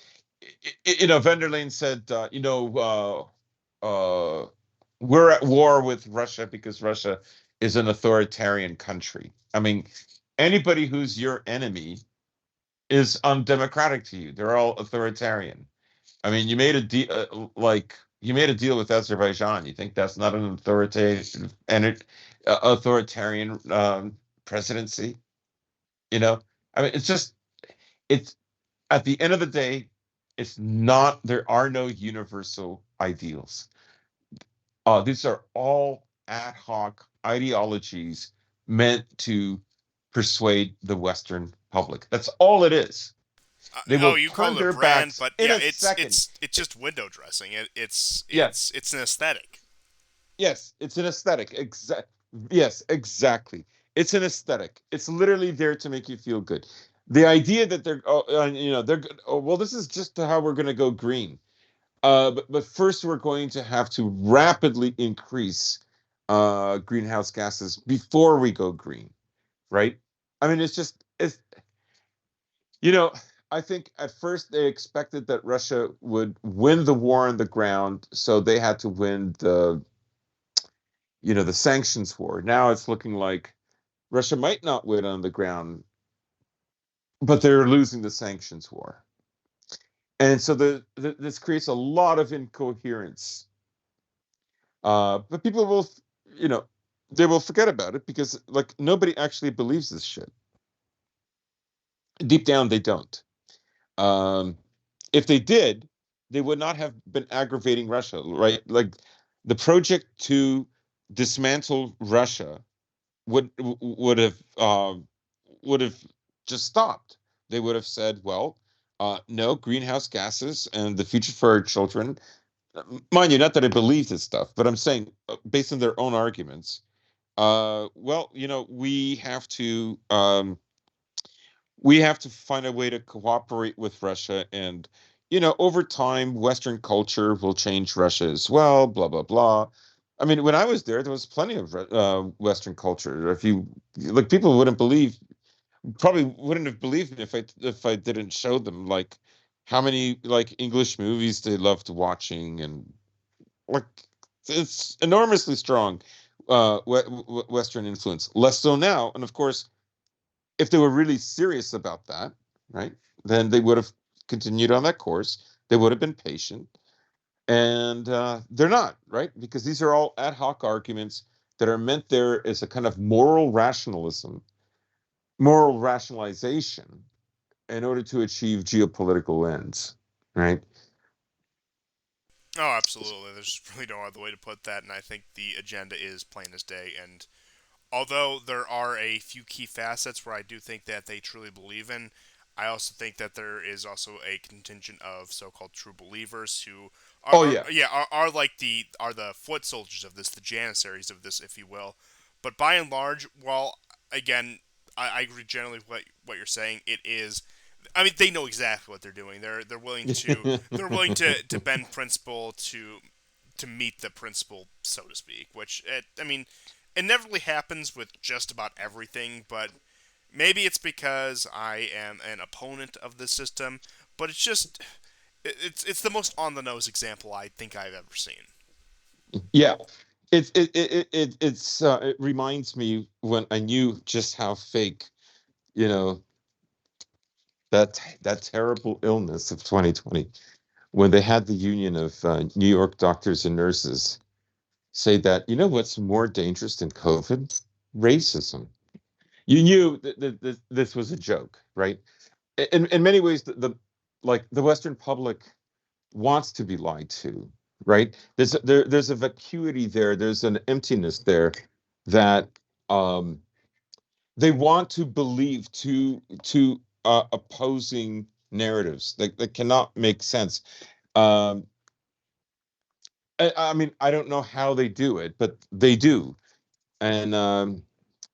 said we're at war with Russia because Russia is an authoritarian country. I mean, anybody who's your enemy is undemocratic to you. They're all authoritarian. I mean, you made a deal with Azerbaijan. You think that's not an authoritarian presidency? I mean, it's at the end of the day, it's not. There are no universal ideals. These are all ad hoc ideologies meant to persuade the Western public. That's all it is. They Oh, will you call turn it a their brand, backs but in yeah, a it's second. it's it's just window dressing. It's Yeah, it's it's an aesthetic. yes, it's an aesthetic. Yes, exactly. It's an aesthetic. It's literally there to make you feel good. The idea that they're, they're, oh, well, this is just how we're going to go green. But first, we're going to have to rapidly increase greenhouse gases before we go green, right? I mean, it's, you know, I think at first they expected that Russia would win the war on the ground, so they had to win the sanctions war. Now it's looking like Russia might not win on the ground, but they're losing the sanctions war. And so this creates a lot of incoherence. But people will, you know, they will forget about it because like nobody actually believes this shit. Deep down, they don't. Um, if they did, they would not have been aggravating Russia, right? Like the project to dismantle Russia would have just stopped. They would have said, well, no greenhouse gases and the future for our children. Mind you, not that I believe this stuff, but I'm saying, based on their own arguments, well, we have to find a way to cooperate with Russia, and over time, Western culture will change Russia as well. Blah blah blah. I mean, when I was there, there was plenty of Western culture. If you like, people probably wouldn't have believed me if I didn't show them like how many like English movies they loved watching, and like it's enormously strong Western influence. Less so now, and of course, if they were really serious about that, right, then they would have continued on that course. They would have been patient, and they're not, right, because these are all ad hoc arguments that are meant there as a kind of moral rationalization in order to achieve geopolitical ends, right? Oh, absolutely. There's really no other way to put that, and I think the agenda is plain as day. And although there are a few key facets where I do think that they truly believe in, I also think that there is also a contingent of so-called true believers who Oh yeah. are like the foot soldiers of this, the janissaries of this, if you will. But by and large, while again, I agree generally with what you're saying. It is, I mean, they know exactly what they're doing. They're willing to bend principle to meet the principle, so to speak. Which I mean, it never really happens with just about everything, but maybe it's because I am an opponent of the system. But it's just it's the most on the nose example I think I've ever seen. Yeah, it reminds me when I knew just how fake, you know, that terrible illness of 2020, when they had the union of New York doctors and nurses say that, what's more dangerous than COVID? Racism. You knew that this was a joke, right? In many ways, the Western public wants to be lied to, right? There's a vacuity there. There's an emptiness there that um, they want to believe to opposing narratives that cannot make sense. Um, I mean, I don't know how they do it, but they do, and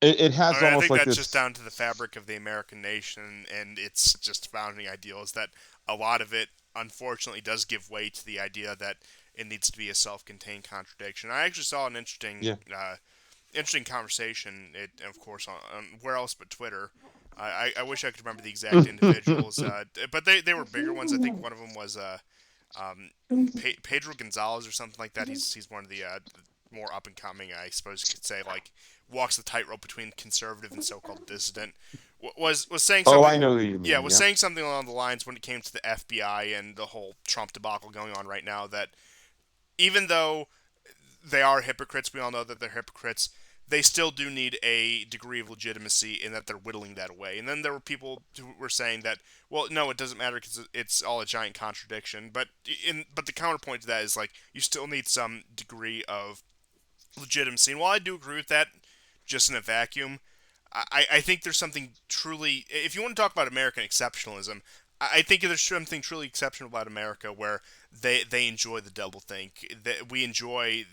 it I has mean, I almost think like that's just this. down to the fabric of the American nation and its just founding ideals that a lot of it, unfortunately, does give way to the idea that it needs to be a self-contained contradiction. I actually saw an Yeah. interesting conversation. It, of course, on where else but Twitter. I wish I could remember the exact individuals, but they were bigger ones. I think one of them was um, Pedro Gonzalez or something like that. He's one of the more up and coming, I suppose you could say, like walks the tightrope between conservative and so-called dissident. Was saying Oh, something. I know who you Yeah, mean. was Yeah. saying something along the lines when it came to the FBI and the whole Trump debacle going on right now that even though they are hypocrites, we all know that they're hypocrites. They still do need a degree of legitimacy in that they're whittling that away. And then there were people who were saying that, well, no, it doesn't matter because it's all a giant contradiction. But the counterpoint to that is like you still need some degree of legitimacy. And while I do agree with that, just in a vacuum, I think there's something truly. If you want to talk about American exceptionalism, I think there's something truly exceptional about America where they enjoy the doublethink. That we enjoy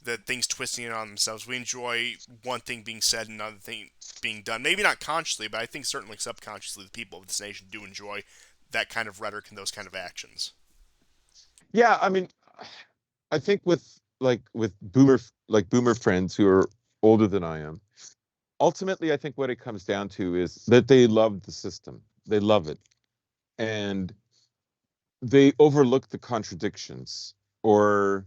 the things twisting it on themselves. We enjoy one thing being said and another thing being done. Maybe not consciously, but I think certainly subconsciously the people of this nation do enjoy that kind of rhetoric and those kind of actions. Yeah, I mean, I think with boomer friends who are older than I am, ultimately I think what it comes down to is that they love the system. They love it. And they overlook the contradictions, or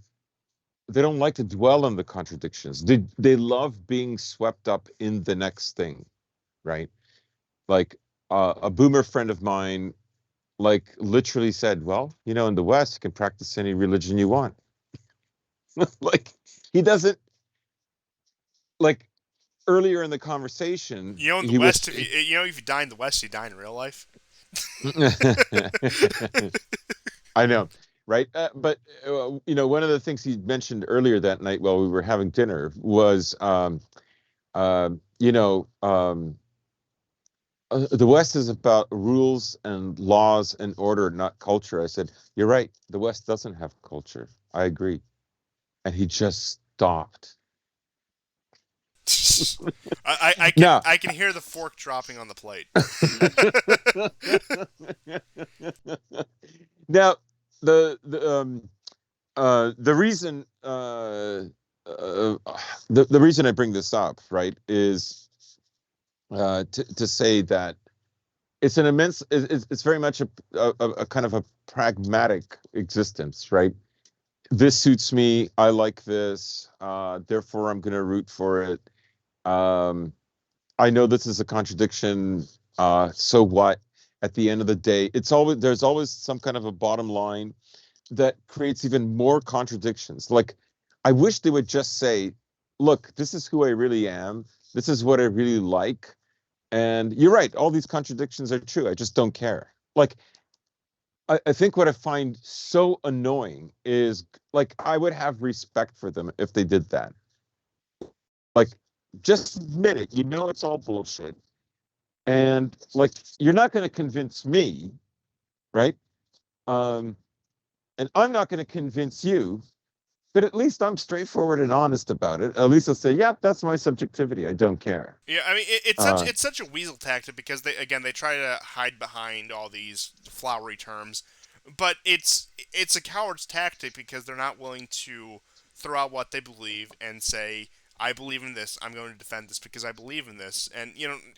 they don't like to dwell on the contradictions. They love being swept up in the next thing, right? Like a boomer friend of mine like literally said, well, in the West you can practice any religion you want. Like he doesn't like earlier in the conversation, In the he was West, if you die in the West, you die in real life. I know, right? But one of the things he mentioned earlier that night while we were having dinner was, uh, you know, um, the West is about rules and laws and order, not culture. I said, you're right. The West doesn't have culture. I agree. And he just stopped. Now, I can hear the fork dropping on the plate. now the reason the reason I bring this up, right, is to say that it's very much a kind of a pragmatic existence, right? This suits me. I like this. Therefore, I'm going to root for it. Um, I know this is a contradiction. So what? At the end of the day, there's always some kind of a bottom line that creates even more contradictions. Like, I wish they would just say, look, this is who I really am. This is what I really like. And you're right, all these contradictions are true. I just don't care. Like, I think what I find so annoying is like I would have respect for them if they did that. Like, just admit it. It's all bullshit. And like you're not going to convince me, right? Um, and I'm not going to convince you. But at least I'm straightforward and honest about it. At least I'll say, yeah, that's my subjectivity. I don't care. Yeah, I mean Uh, it's such a weasel tactic because they try to hide behind all these flowery terms, but it's a coward's tactic because they're not willing to throw out what they believe and say I believe in this. I'm going to defend this because I believe in this. And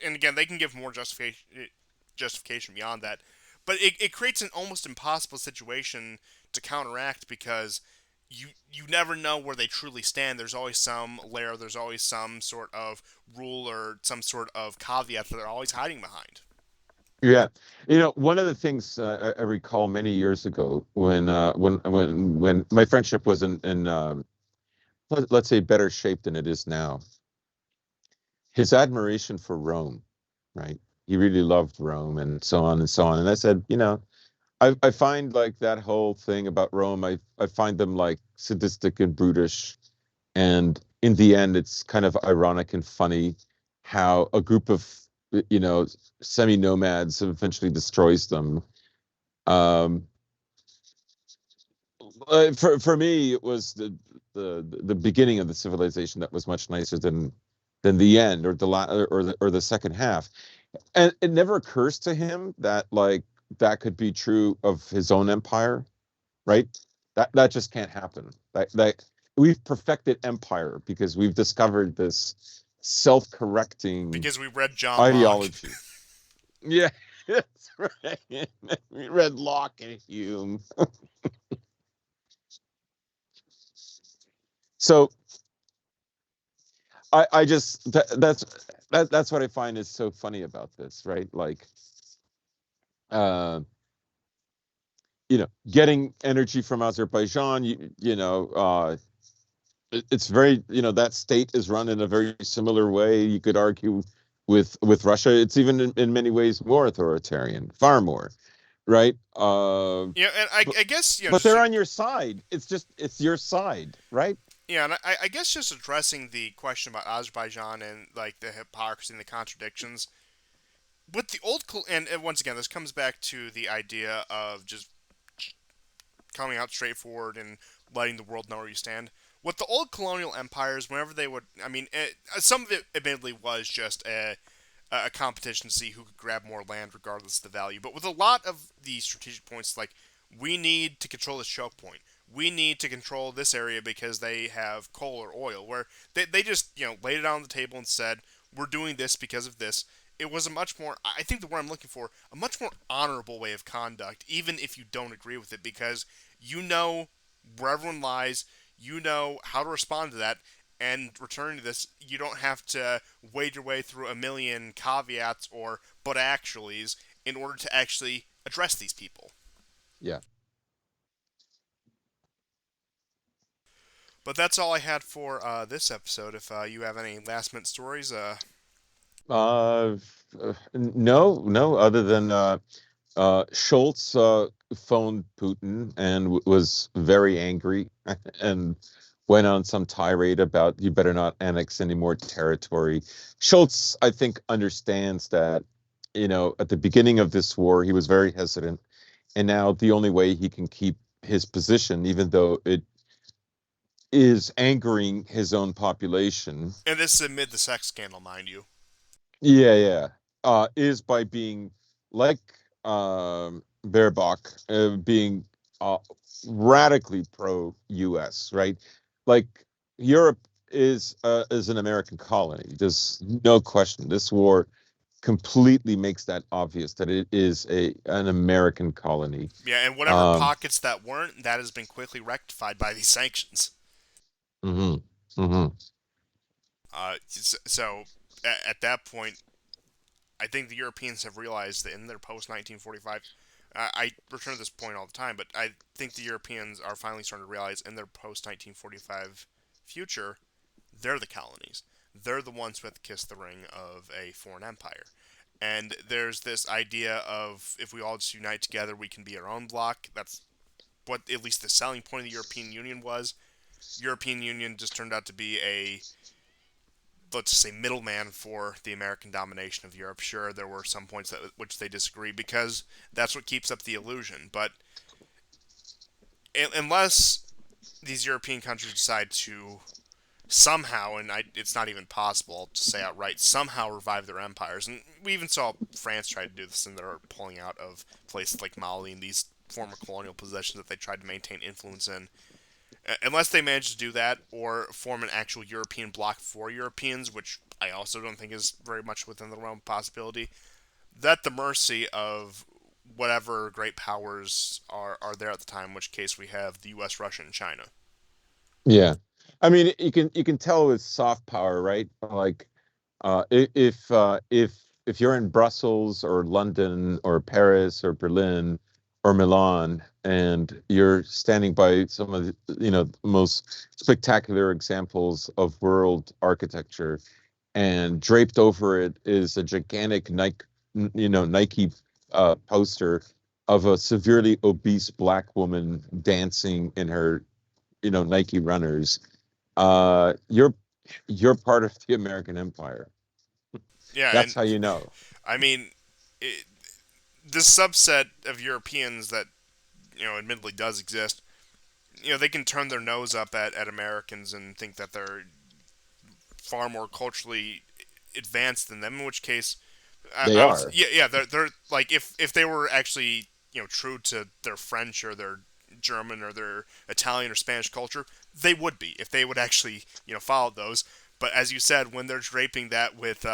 and again, they can give more justification beyond that, but it creates an almost impossible situation to counteract because you never know where they truly stand. There's always some layer, there's always some sort of rule or some sort of caveat that they're always hiding behind. yeah, one of the things I recall many years ago when my friendship was in let's say better shape than it is now. His admiration for Rome, right? He really loved Rome and so on and so on. And I said, I find like that whole thing about Rome. I find them like sadistic and brutish. And in the end, it's kind of ironic and funny how a group of, you know, semi-nomads eventually destroys them. Um, for me, it was the beginning of the civilization that was much nicer than the end or the second half. And it never occurs to him that like that could be true of his own empire, right? That just can't happen. That we've perfected empire because we've discovered this self-correcting Because we read John Locke. ideology. Yeah, that's right. We read Locke and Hume. So I just that's what I find is so funny about this, right? Like uh getting energy from Azerbaijan, it's very, that state is run in a very similar way. You could argue with Russia, it's even in many ways more authoritarian, far more, right? And But, I guess but they're on your side. It's your side, right? and I guess just addressing the question about Azerbaijan and like the hypocrisy and the contradictions with the and once again this comes back to the idea of just coming out straightforward and letting the world know where you stand. with the old colonial empires, whenever they would, I mean, some of it admittedly was just a competition to see who could grab more land, regardless of the value. But with a lot of the strategic points, like we need to control this choke point, we need to control this area because they have coal or oil, where they just laid it on the table and said we're doing this because of this. It was a much more, I think the word I'm looking for, a much more honorable way of conduct, even if you don't agree with it, because you know where everyone lies, you know how to respond to that, and returning to this, you don't have to wade your way through a million caveats or but actuallys in order to actually address these people. Yeah. But that's all I had for this episode. If you have any last minute stories, Uh, no, no, other than Schultz phoned Putin and was very angry and went on some tirade about you better not annex any more territory. Schultz, I think, understands that, at the beginning of this war, he was very hesitant. And now the only way he can keep his position, even though it is angering his own population, and this is amid the sex scandal, mind you. yeah, yeah. Is by being like Baerbock, being uh, radically pro-U.S. Right? Like Europe is an American colony. There's no question. This war completely makes that obvious that it is an American colony. Yeah, and whatever Um, pockets that weren't, that has been quickly rectified by these sanctions. hmm hmm So at that point, I think the Europeans have realized that in their post 1945, I return to this point all the time, but I think the Europeans are finally starting to realize in their post 1945 future, they're the colonies. They're the ones who have to kiss the ring of a foreign empire. And there's this idea of if we all just unite together, we can be our own bloc. That's what at least the selling point of the European Union was. European Union just turned out to be a, let's just say, middleman for the American domination of Europe. Sure, there were some points that which they disagree because that's what keeps up the illusion. But unless these European countries decide to somehow, and it's not even possible to say outright, somehow revive their empires, and we even saw France try to do this, and they're pulling out of places like Mali and these former colonial possessions that they tried to maintain influence in. Unless they manage to do that or form an actual European bloc for Europeans, which I also don't think is very much within the realm of possibility, they're at the mercy of whatever great powers are there at the time, in which case we have the US, Russia, and China. yeah. I mean, you can tell with soft power, right? Like if you're in Brussels or London or Paris or Berlin or Milan and you're standing by some of the most spectacular examples of world architecture, and draped over it is a gigantic Nike poster of a severely obese black woman dancing in her Nike runners. You're part of the American empire. Yeah, That's and how you know. I mean, it, this subset of Europeans that admittedly does exist, they can turn their nose up at Americans and think that they're far more culturally advanced than them. In which case, They I would, are. yeah, they're like if they were actually true to their French or their German or their Italian or Spanish culture, they would be if they would actually follow those. But as you said, when they're draping that with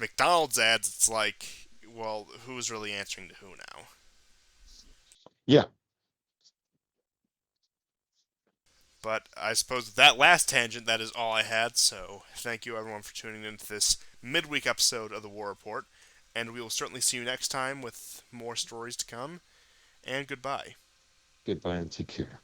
McDonald's ads, it's like, well, who's really answering to who now? Yeah. But I suppose with that last tangent, that is all I had. So thank you everyone for tuning in to this midweek episode of the War Report, and we will certainly see you next time with more stories to come. And goodbye. Goodbye and take care.